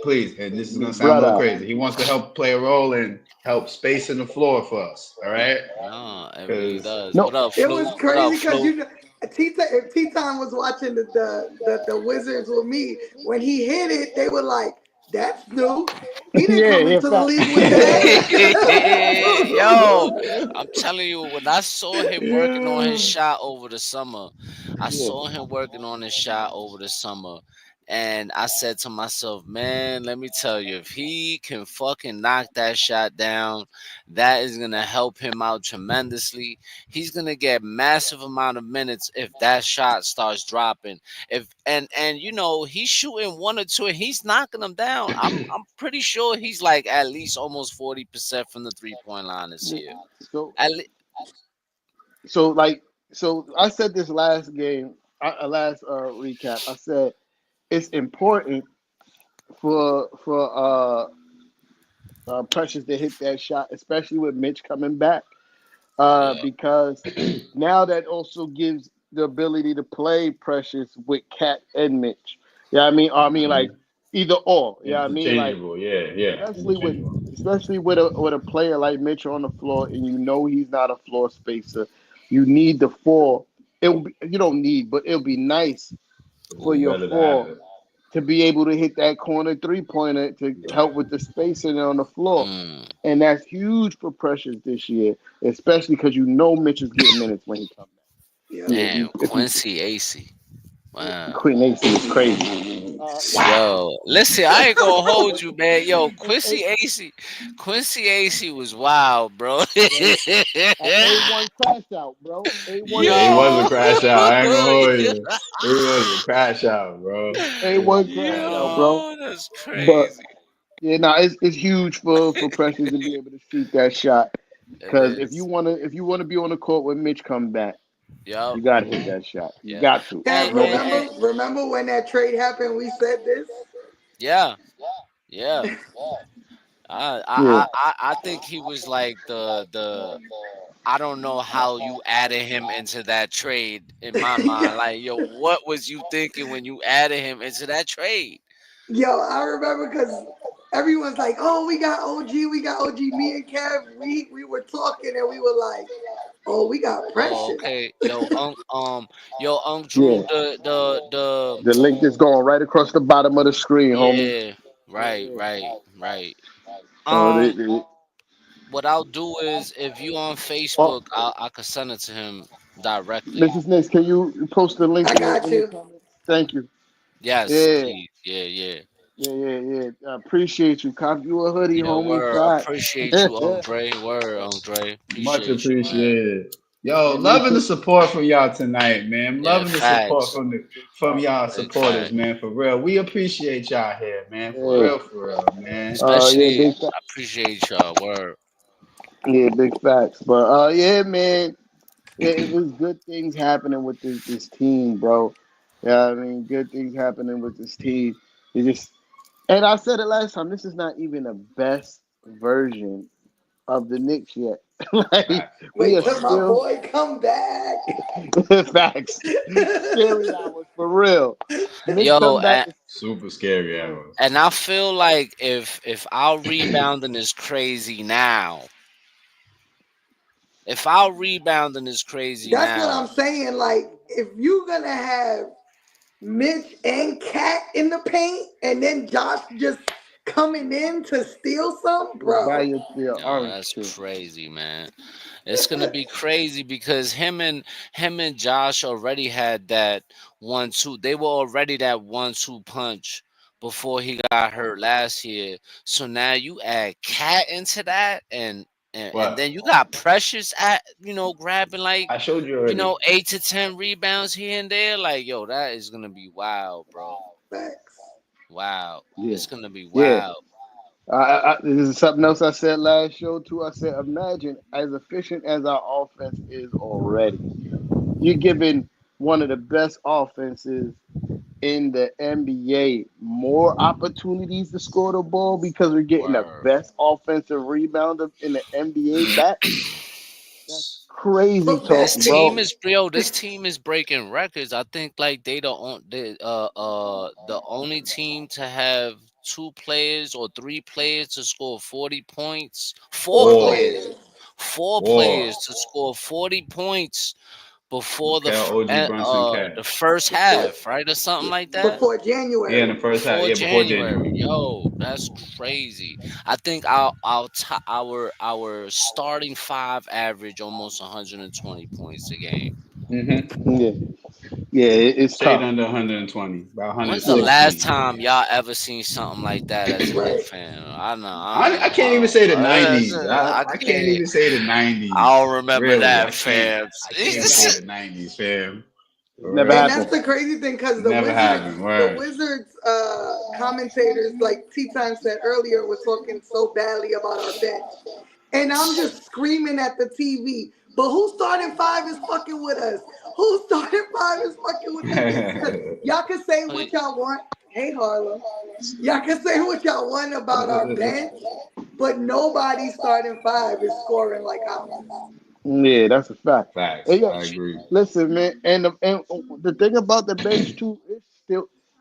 please, and this is gonna sound a little brother, crazy. He wants to help play a role and help space in the floor for us. All right, No, it really because does. What no, up, It Flu? was What up, crazy because Flu? you know, if T Time was watching the Wizards with me, when he hit it, they were like, "That's new. He didn't yeah, come yeah, into the fact. league with that." Yo, I'm telling you, when I saw him working on his yeah. shot over the summer, I Yeah, saw him working on his shot over the summer, and I said to myself, man, let me tell you, if he can fucking knock that shot down, that is gonna help him out tremendously. He's gonna get massive amount of minutes if that shot starts dropping. If and you know he's shooting one or two, and he's knocking them down. I'm pretty sure he's like at least almost 40% from the 3-point line this yeah. year. So, At le- so like, so I said this last game, last recap. I said it's important for Precious to hit that shot, especially with Mitch coming back, yeah, because now that also gives the ability to play Precious with Cat and Mitch. Yeah, I mean like either or. Yeah, I mean like Interchangeable. Yeah, yeah, especially with interchangeable. especially with a player like Mitch on the floor, and you know he's not a floor spacer. You need the four. You don't need, but it'll be nice It's for just your better to have four it. to be able to hit that corner 3-pointer to help Right. with the spacing on the floor. mm, And that's huge for Precious this year, especially because you know Mitch is getting minutes when he comes back. Yep. Yeah, damn, if you Quincy AC. Wow. Quinn AC is crazy. Yo, listen, I ain't gonna hold Hey, you, man. Yo, hey, Quincy AC was wild, bro. bro, A1 crash out, bro. A1 Yeah, he crash was a Yo, out. crash out. I ain't gonna hold you. He was a crash out, bro. He was A1 a crash crash out, out. bro. yo, that's But crazy. yeah, it's huge for Precious to be able to shoot that shot. It Because is. if you wanna be on the court when Mitch come back, Yup. you gotta hit that shot. You Yeah. got to. Kev, No And remember when that trade happened? We said this. yeah, yeah. yeah. I think he was like the I don't know how you added him into that trade in my mind. yo, Like, yo, what was you thinking when you added him into that trade? yo, I remember because everyone's like, "Oh, we got OG, we got OG." Me and Kev, we were talking and we were like, "Oh, we got Oh, Precious." okay. Yo, Drew, Yeah. the The link is going right across the bottom of the screen, homie. yeah, right, Yeah. right, right. So Um, what I'll do is if you on oh, Facebook, I could send it to him directly. Mrs. Nix, can you post the link I got in the you. comments? Thank you. Yes, Yeah. please. Yeah, yeah. Yeah. I appreciate you. Cop you a hoodie, Yeah, homie. word. Facts. Appreciate you, Andre. Word, Andre. Much Appreciate you, man. appreciated. Yo, Yeah, make loving the sure. support from y'all tonight, man. Yeah, Loving the support facts. from the Big from facts. y'all Big supporters, fact. man. For real, we appreciate y'all here, man. Yeah. For real, man. Yeah, Especially, big facts. I appreciate y'all. Word. Yeah, big facts. But yeah, man. Yeah, it was good things happening with this team, bro. Yeah, I mean, good things happening with this team. It just, and I said it last time. This is not even the best version of the Knicks yet. Like Facts. we Wait are till my still boy come back. facts, scary hours for real. Mitch Yo, come back. Super scary hours. and I feel like if our rebounding is crazy now, if our rebounding is crazy That's what I'm now, saying. Like, if you're gonna have Mitch and Cat in the paint, and then Josh just coming in to steal some, Buy bro. your yo, orange that's too. crazy, man. It's gonna be crazy because him and Josh already had that 1-2. They were already that 1-2 punch before he got hurt last year. So now you add Cat into that, and and What? then you got Precious at grabbing like I showed you already. 8 to 10 rebounds here and there. Like yo, that is gonna be wild, bro. Facts. Wow, Yeah, it's gonna be yeah. wild. This is something else I said last show too. I said, imagine as efficient as our offense is already, you're giving one of the best offenses in the NBA more opportunities to score the ball because we're getting the Word. best offensive rebounder in the NBA back. That's crazy But This talk, Matt, team bro. is This team is breaking records. I think like the only team to have two players or three players to score 40 points. Four four War. players. players. Four War. players to score 40 points before Cal, OG Brunson, the Cat. first Before, half, right, or something like that. before Yeah, in the January. first half. Before Yeah, before January, January. yo, that's crazy. I think our starting five average almost 120 points a game. Mm-hmm. Yeah, yeah, it's Stayed tough. under 120, about When's the 116. last time y'all ever seen something like that as a Knicks Right. fan? I know, I can't even say the I, 90s. I I can't can't. even say the I 90s. don't remember Really, that, fam. I can't say the 90s, fam. It's For never And real. that's happened. the crazy thing because Never happened. The Word. Wizards commentators, like T Time said earlier, were talking so badly about our bench. And I'm just screaming at the TV. But who's starting five is fucking with us? Who's starting five is fucking with the Knicks? Because y'all can say what y'all want. Hey Harlem. Y'all can say what y'all want about our bench, but nobody starting five is scoring like ours. Yeah, that's a fact. Facts. Hey, yo, I agree. listen, man, and the thing about the bench too,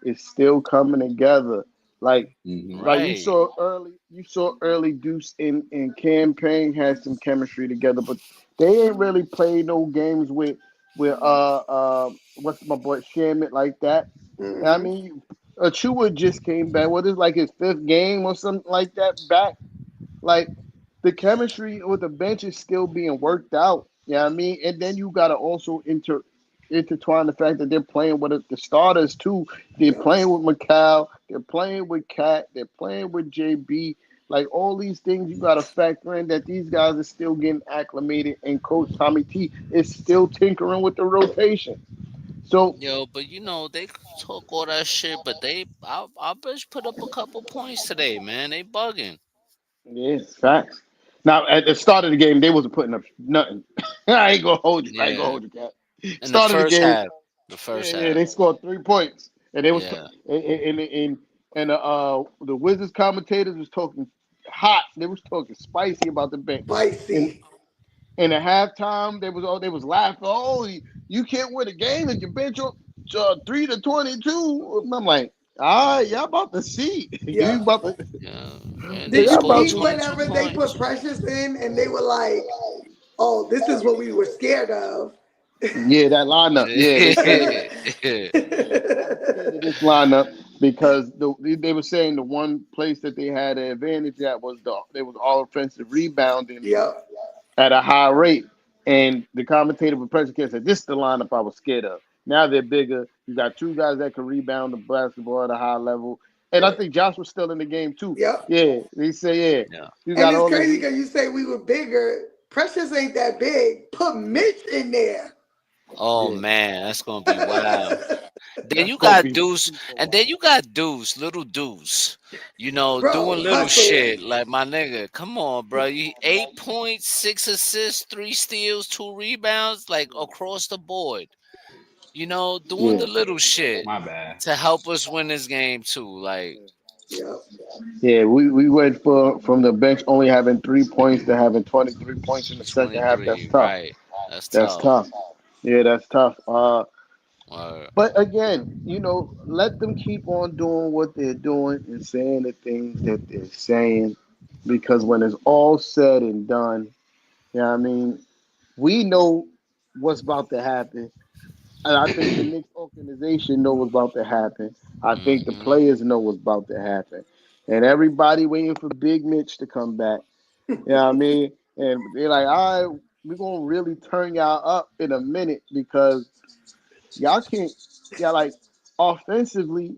it's still coming together. Like Hmm. like we Right. saw early, Deuce and campaign had some chemistry together, but they ain't really played no games with what's my boy Shamit like that. I Hmm. mean, Achua just came back. What is like his fifth game or something like that back? Like the chemistry with the bench is still being worked out. You know what I mean? And then you gotta also intertwine the fact that they're playing with the starters too. They're Yep. playing with McCall, they're playing with Cat, they're playing with JB. Like all these things you gotta factor in that these guys are still getting acclimated and Coach Tommy T is still tinkering with the rotation. So Yo, but they talk all that shit, but I bitch put up a couple points today, man. They bugging. yeah, facts. Now at the start of the game, they wasn't putting up nothing. I ain't gonna hold you. I ain't gonna Yeah. hold you, Cat. In the Start of the first game, half. The yeah, first yeah, half. they scored 3 points, and they was Yeah. the Wizards commentators was talking hot. They was talking spicy about the bench, and Spicy. in the halftime they was laughing. Oh, you can't win a game if you bench 3 to 22. And I'm like, all right, y'all about to see. You Yep. about to, Yeah. And they Did y'all you scored about peep to. 22 whenever they put points. Precious in and they were like, oh, this is what we were scared of? Yeah, that lineup. Yeah, they said I was scared of this lineup because they were saying the one place that they had an advantage at was they was all offensive rebounding Yep. at a high rate. And the commentator for President said, "This is the lineup I was scared of. Now they're bigger. You got two guys that can rebound the basketball at a high level." And I Right. think Josh was still in the game too. Yep. Yeah, they say, yeah, Yeah. you And got it's all this. crazy because you say we were bigger. Precious ain't that big. Put Mitch in there. Oh Yeah, man, that's gonna be wild. Then that's you gonna got be Deuce, super and then wild. you got Deuce, little Deuce. Bro, Doing little shit hustling. like my nigga. Come on, bro. You 8 points, 6 assists, 3 steals, 2 rebounds, like across the board. Doing Yeah, the little shit My bad. to help us win this game too. Like Yep. yeah. We went from the bench only having 3 points to having 23 points in the second half. That's 23, tough. right? That's That's tough. tough. Yeah, that's tough. Uh, But again, let them keep on doing what they're doing and saying the things that they're saying, because when it's all said and done, I mean, we know what's about to happen. And I think the Knicks organization know what's about to happen. I think the hmm players know what's about to happen. And everybody waiting for Big Mitch to come back. You know what I mean? And they're like, all right, we're gonna really turn y'all up in a minute because y'all can't like offensively,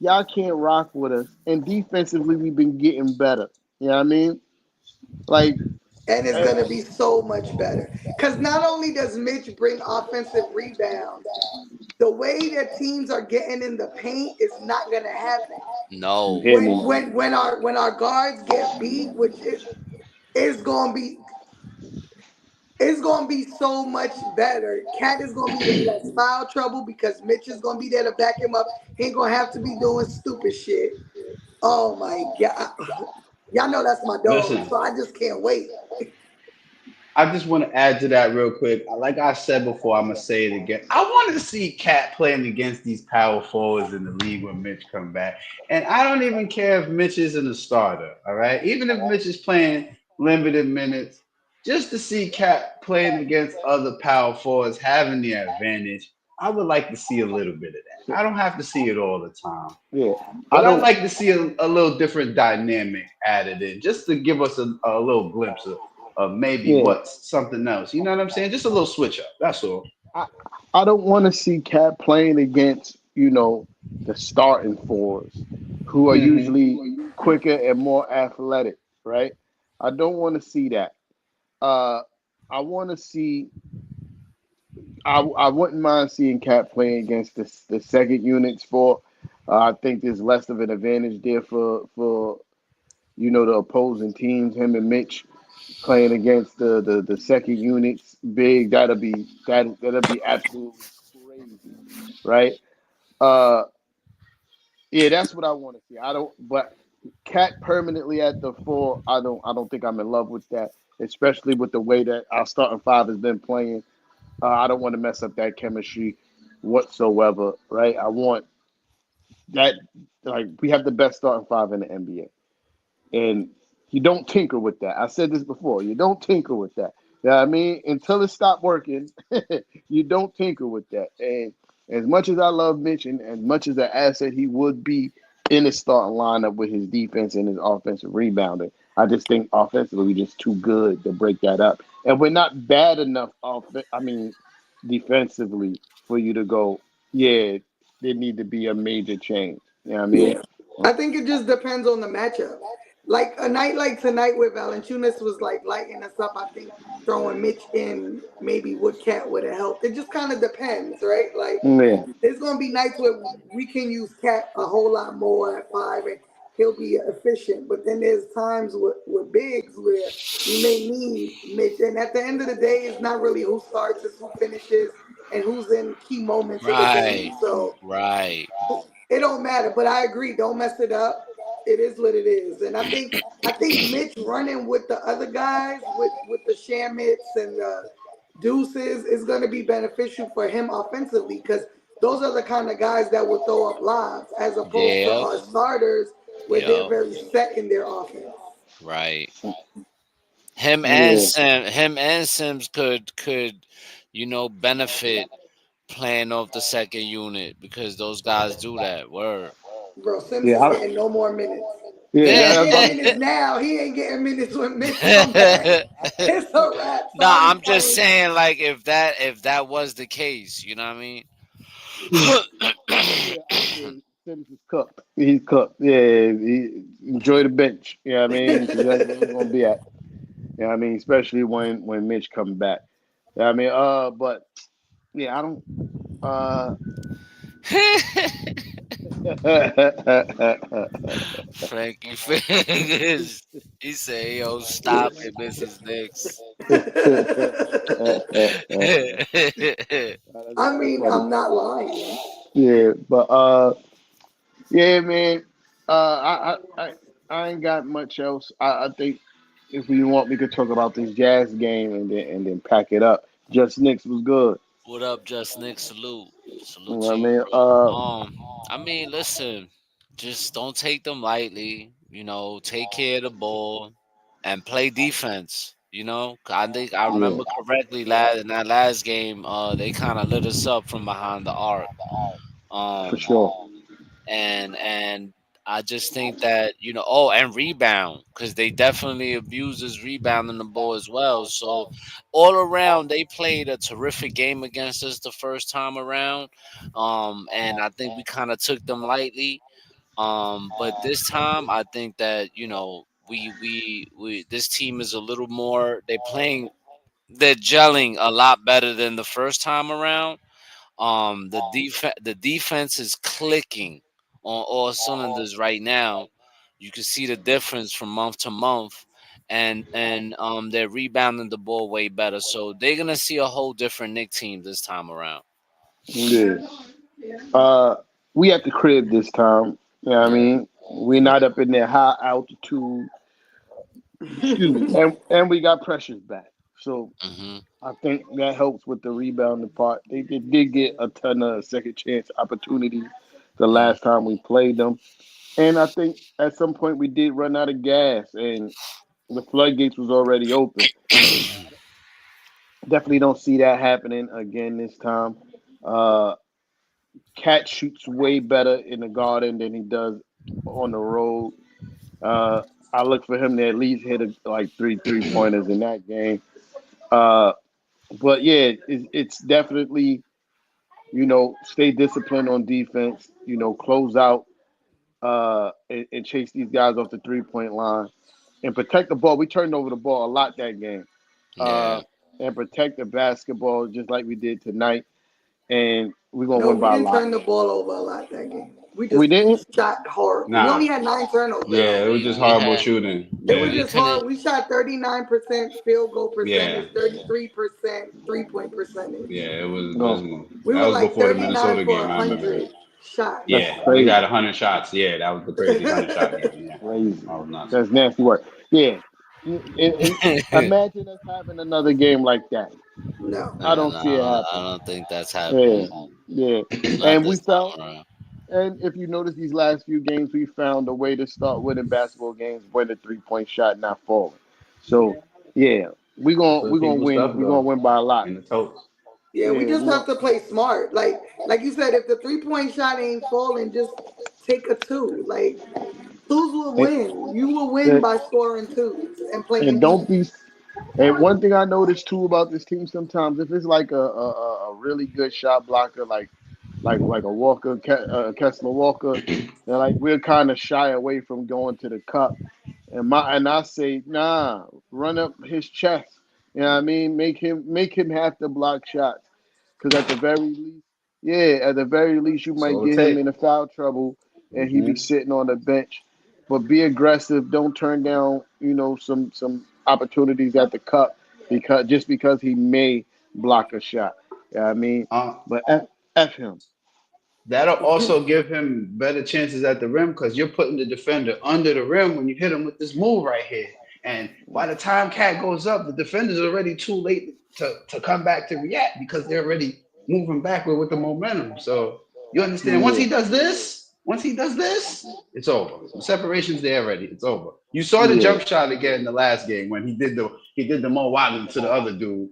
y'all can't rock with us. And defensively we've been getting better. You know what I mean? Like and it's Eh, gonna be so much better. Cause not only does Mitch bring offensive rebounds, the way that teams are getting in the paint is not gonna happen. you No. hear When me? when our guards get beat, which is gonna be it's gonna be so much better. Cat is gonna be in less foul trouble because Mitch is gonna be there to back him up. He ain't gonna have to be doing stupid shit. Oh my god. Y'all know that's my dog, Listen, so I just can't wait. I just want to add to that real quick. Like I said before, I'm gonna say it again. I want to see Cat playing against these power forwards in the league when Mitch come back. And I don't even care if Mitch isn't a starter. All right, even if Mitch is playing limited minutes, just to see Cat playing against other power forwards having the advantage. I would like to see a little bit of that. I don't have to see it all the time, Yeah, I but I'd don't. like to see a little different dynamic added in, just to give us a little glimpse of maybe Yeah, what's something else. You know what I'm saying? Just a little switch up. That's all. I I don't want to see Cat playing against the starting fours, who are Hmm. usually quicker and more athletic, right? I don't want to see that. Uh, I want to see. I wouldn't mind seeing Cat playing against the second units for. I think there's less of an advantage there for the opposing teams. Him and Mitch playing against the second units big. That'll be absolutely crazy, right? Uh, yeah, that's what I want to see. I don't, but Cat permanently at the four. I don't think I'm in love with that, especially with the way that our starting five has been playing. I don't want to mess up that chemistry whatsoever, right? I want that like we have the best starting five in the NBA, and you don't tinker with that. I said this before. You don't tinker with that. You know what I mean? Until it stopped working, you don't tinker with that. And as much as I love Mitch and as much as an asset he would be in the starting lineup with his defense and his offensive rebounding, I just think offensively we're just too good to break that up. And we're not bad enough defensively for you to go, yeah, there need to be a major change. You know what I mean? Yeah. I think it just depends on the matchup. Like a night like tonight where Valanciunas was like lighting us up, I think throwing Mitch in maybe would Cat would have helped. It just kind of depends, right? Like Yeah. there's gonna be nights where we can use Cat a whole lot more at five and he'll be efficient. But then there's times with bigs where we may need Mitch. And at the end of the day, it's not really who starts, it's who finishes and who's in key moments of the game. Right. So Right. it don't matter, but I agree. Don't mess it up. It is what it is, and I think Mitch running with the other guys with the Shamits and the Deuces is going to be beneficial for him offensively because those are the kind of guys that will throw up lobs as opposed to Yep. our starters where they're Yep. very set in their offense. Right. Yeah. Him and Sims could benefit playing off the second unit because those guys do that. Word. Bro, Sims Yeah. is getting no more minutes. Yeah. He nah, ain't That's getting about minutes now. He ain't getting minutes when Mitch come back. It's a wrap. Sorry, I'm just fellas. saying like if that was the case, you know what I mean? yeah, Sims is cooked. He's cooked. Yeah, enjoy the bench. You know what I mean? Because that's where he's gonna be at. You know what I mean? Especially when Mitch comes back. You know what I mean? But yeah, I don't. Uh, Frankie Fingers. He said, "Yo, stop it, Mrs. Nix." I that's mean, funny. I'm not lying. Yeah, but yeah, man. I ain't got much else. I think if we want, we could talk about this Jazz game and then pack it up. Just Knicks was good. What up, Just Nick? Salute. You know Salute what to I you, mean? bro. I mean, listen, just don't take them lightly. Take care of the ball and play defense. 'Cause I think I Yeah, remember correctly in that last game, they kind of lit us up from behind the arc. for Um, sure. and I just think that oh, and rebound because they definitely abused his rebounding the ball as well. So all around, they played a terrific game against us the first time around, and I think we kind of took them lightly. But this time, I think that we this team is a little more. They're gelling a lot better than the first time around. The defense is clicking on all cylinders right now. You can see the difference from month to month, and they're rebounding the ball way better. So they're gonna see a whole different Nick team this time around. Yeah. Uh, we at the crib this time. You know what I Yeah. mean? We're not up in that high altitude. Excuse me. And we got pressures back. So Hmm. I think that helps with the rebounding part. They did get a ton of second chance opportunities the last time we played them. And I think at some point we did run out of gas and the floodgates was already open. Definitely don't see that happening again this time. Uh, Cat shoots way better in the garden than he does on the road. Uh, I look for him to at least hit like three pointers in that game. Uh, but yeah, it's definitely stay disciplined on defense. Close out and chase these guys off the 3 point line and protect the ball. We turned over the ball a lot that game. Yeah. Uh, and protect the basketball just like we did tonight. And we're gonna No, win we by a didn't lot. turn the ball over a lot that game. We We just didn't. shot hard. We Nah. only had 9 turnovers. Yeah, it was We just we horrible had shooting. It was Yeah. we just couldn't. hard. We shot 39% field goal Yeah. percentage, 33% 3 point percentage. Yeah, it was No, abysmal. We That were was like before the 39 Minnesota for game. I remember that. 100 shots. that's Yeah, we got crazy. 100 shots. Yeah, that was the crazy 100 shot game. Yeah, Crazy. that was nuts. That's nasty work. Yeah. And imagine us having another game like that. No. I And don't see it I happen. don't think that's Yeah. happening. Yeah. Not And we this time found around. and if you notice these last few games, we found a way to start winning basketball games when the 3 point shot not falling. So yeah, Good we gonna people win. stuff We gonna though win by a lot. in the totes. Yeah, we Yeah, just we have gonna to play smart. Like you said, if the 3 point shot ain't falling, just take a two. Like twos will and, win. You will win and, by scoring twos and and playing don't defense. be. And one thing I noticed too about this team sometimes, if it's like a really good shot blocker, like a Kessler Walker, then like we're kind of shy away from going to the cup. And I say, nah, run up his chest. You know what I mean? Make him have to block shots. Because at the very least, yeah, at the very least, you That's might all it get him takes. into foul trouble, and he be Hmm. sitting on the bench. But be aggressive. Don't turn down, some opportunities at the cup because he may block a shot. You know what I mean? Uh, But F him. That'll also give him better chances at the rim because you're putting the defender under the rim when you hit him with this move right here. And by the time Cat goes up, the defender's already too late to come back to react because they're already moving backward with the momentum. So you understand Yeah, once he does this, it's over. The separation's there already. It's over. You saw the yeah, jump shot again in the last game when he did the Mo Wagner to the other dude.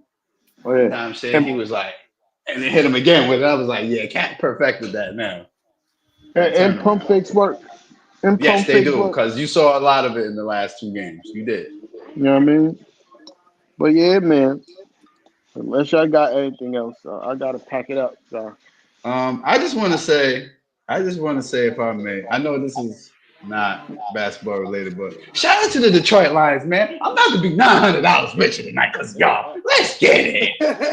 oh You yeah. know what I'm saying? And He was like, and then hit him again with it. I was like, yeah, Cat perfected that now. and, That and pump turnaround. fakes work. And Yes, pump they fakes do, work. because you saw a lot of it in the last two games. You did. You know what I mean? But yeah, man. Unless y'all got anything else, I gotta pack it up. So I just want to say, if I may, I know this is not basketball related, but shout out to the Detroit Lions, man. I'm about to be $900 richer tonight because y'all. Let's get it.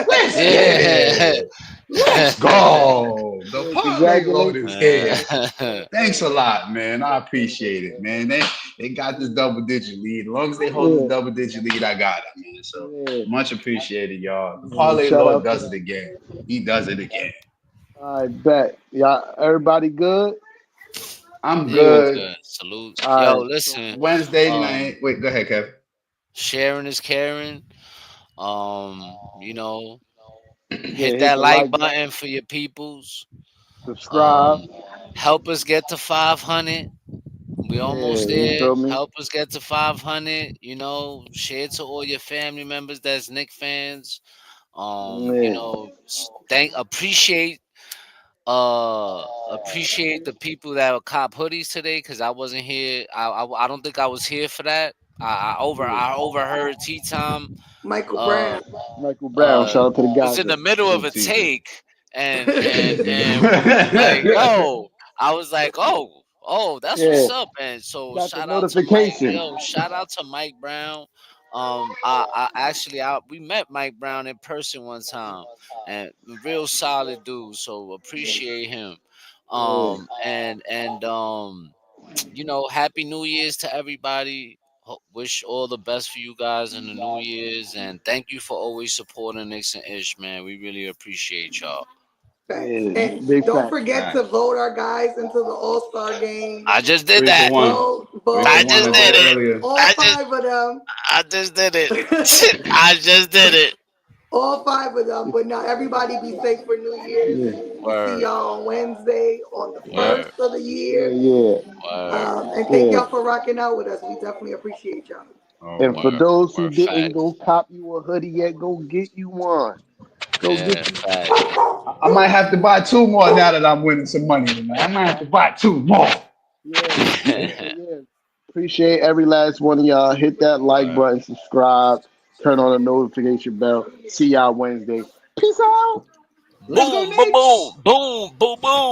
Let's get Yeah. it. Let's go. The yeah, parlay load congratulations. is here. Thanks a lot, man. I appreciate it, man. They got this double digit lead. As long as they hold this Yeah, double digit lead, I got it, man. So yeah. much appreciated, y'all. The Yeah, parlay shout lord out to does it them. again. He does it again. I bet. Y'all, everybody good? I'm Yeah, we good. good. Salute. All Yo, right. listen. Wednesday Um, night. Wait, go ahead, Kev. sharing is caring. You know, Yeah, hit hit that the like like button, button for your peoples. subscribe. Um, help us get to 500. We Yeah, almost you there. feel me? Help us get to 500. Share to all your family members that's Nick fans. Yeah, Thank appreciate the people that were cop hoodies today because I wasn't here. I don't think I was here for that. yeah. I overheard Tea Time Michael uh Brown. Michael Brown, uh shout out to the was in Gaza. the middle of Salute a Caesar. take and we was like, yo, I was like, oh. Oh, that's Yeah, what's up, man. So got the shout out to Mike. notification. Yo, shout out to Mike Brown. We met Mike Brown in person one time, and real solid dude. So appreciate him. Yeah. Happy New Year's to everybody. Wish all the best for you guys in the New Year's, and thank you for always supporting Knicks and Ish, man. We really appreciate y'all. Facts. Yeah, And big don't fact. forget to vote our guys into the All-Star game. I just did 3 to that. 1. Vote, 3 to I 1 just I did did it. earlier. all I just, five of them. I just did it. I just did it. All five of them. But now everybody be safe for New Year's. Yeah, We'll see Word, y'all on Wednesday on the word, first of the yeah, year. yeah, word, And thank yeah. y'all for rocking out with us. We definitely appreciate y'all. All And right. for word, those who word. didn't Fact. go cop you a hoodie yet, go get you one. Go Yeah, get you. fact. I might have to buy 2 more now that I'm winning some money tonight. I might have to buy 2 more. Yeah. So yeah, appreciate every last one of y'all. Hit that like button, subscribe, turn on the notification bell. See y'all Wednesday. Peace out. Let's go, Boom, boom, Knicks! boom, boom, boom, boom.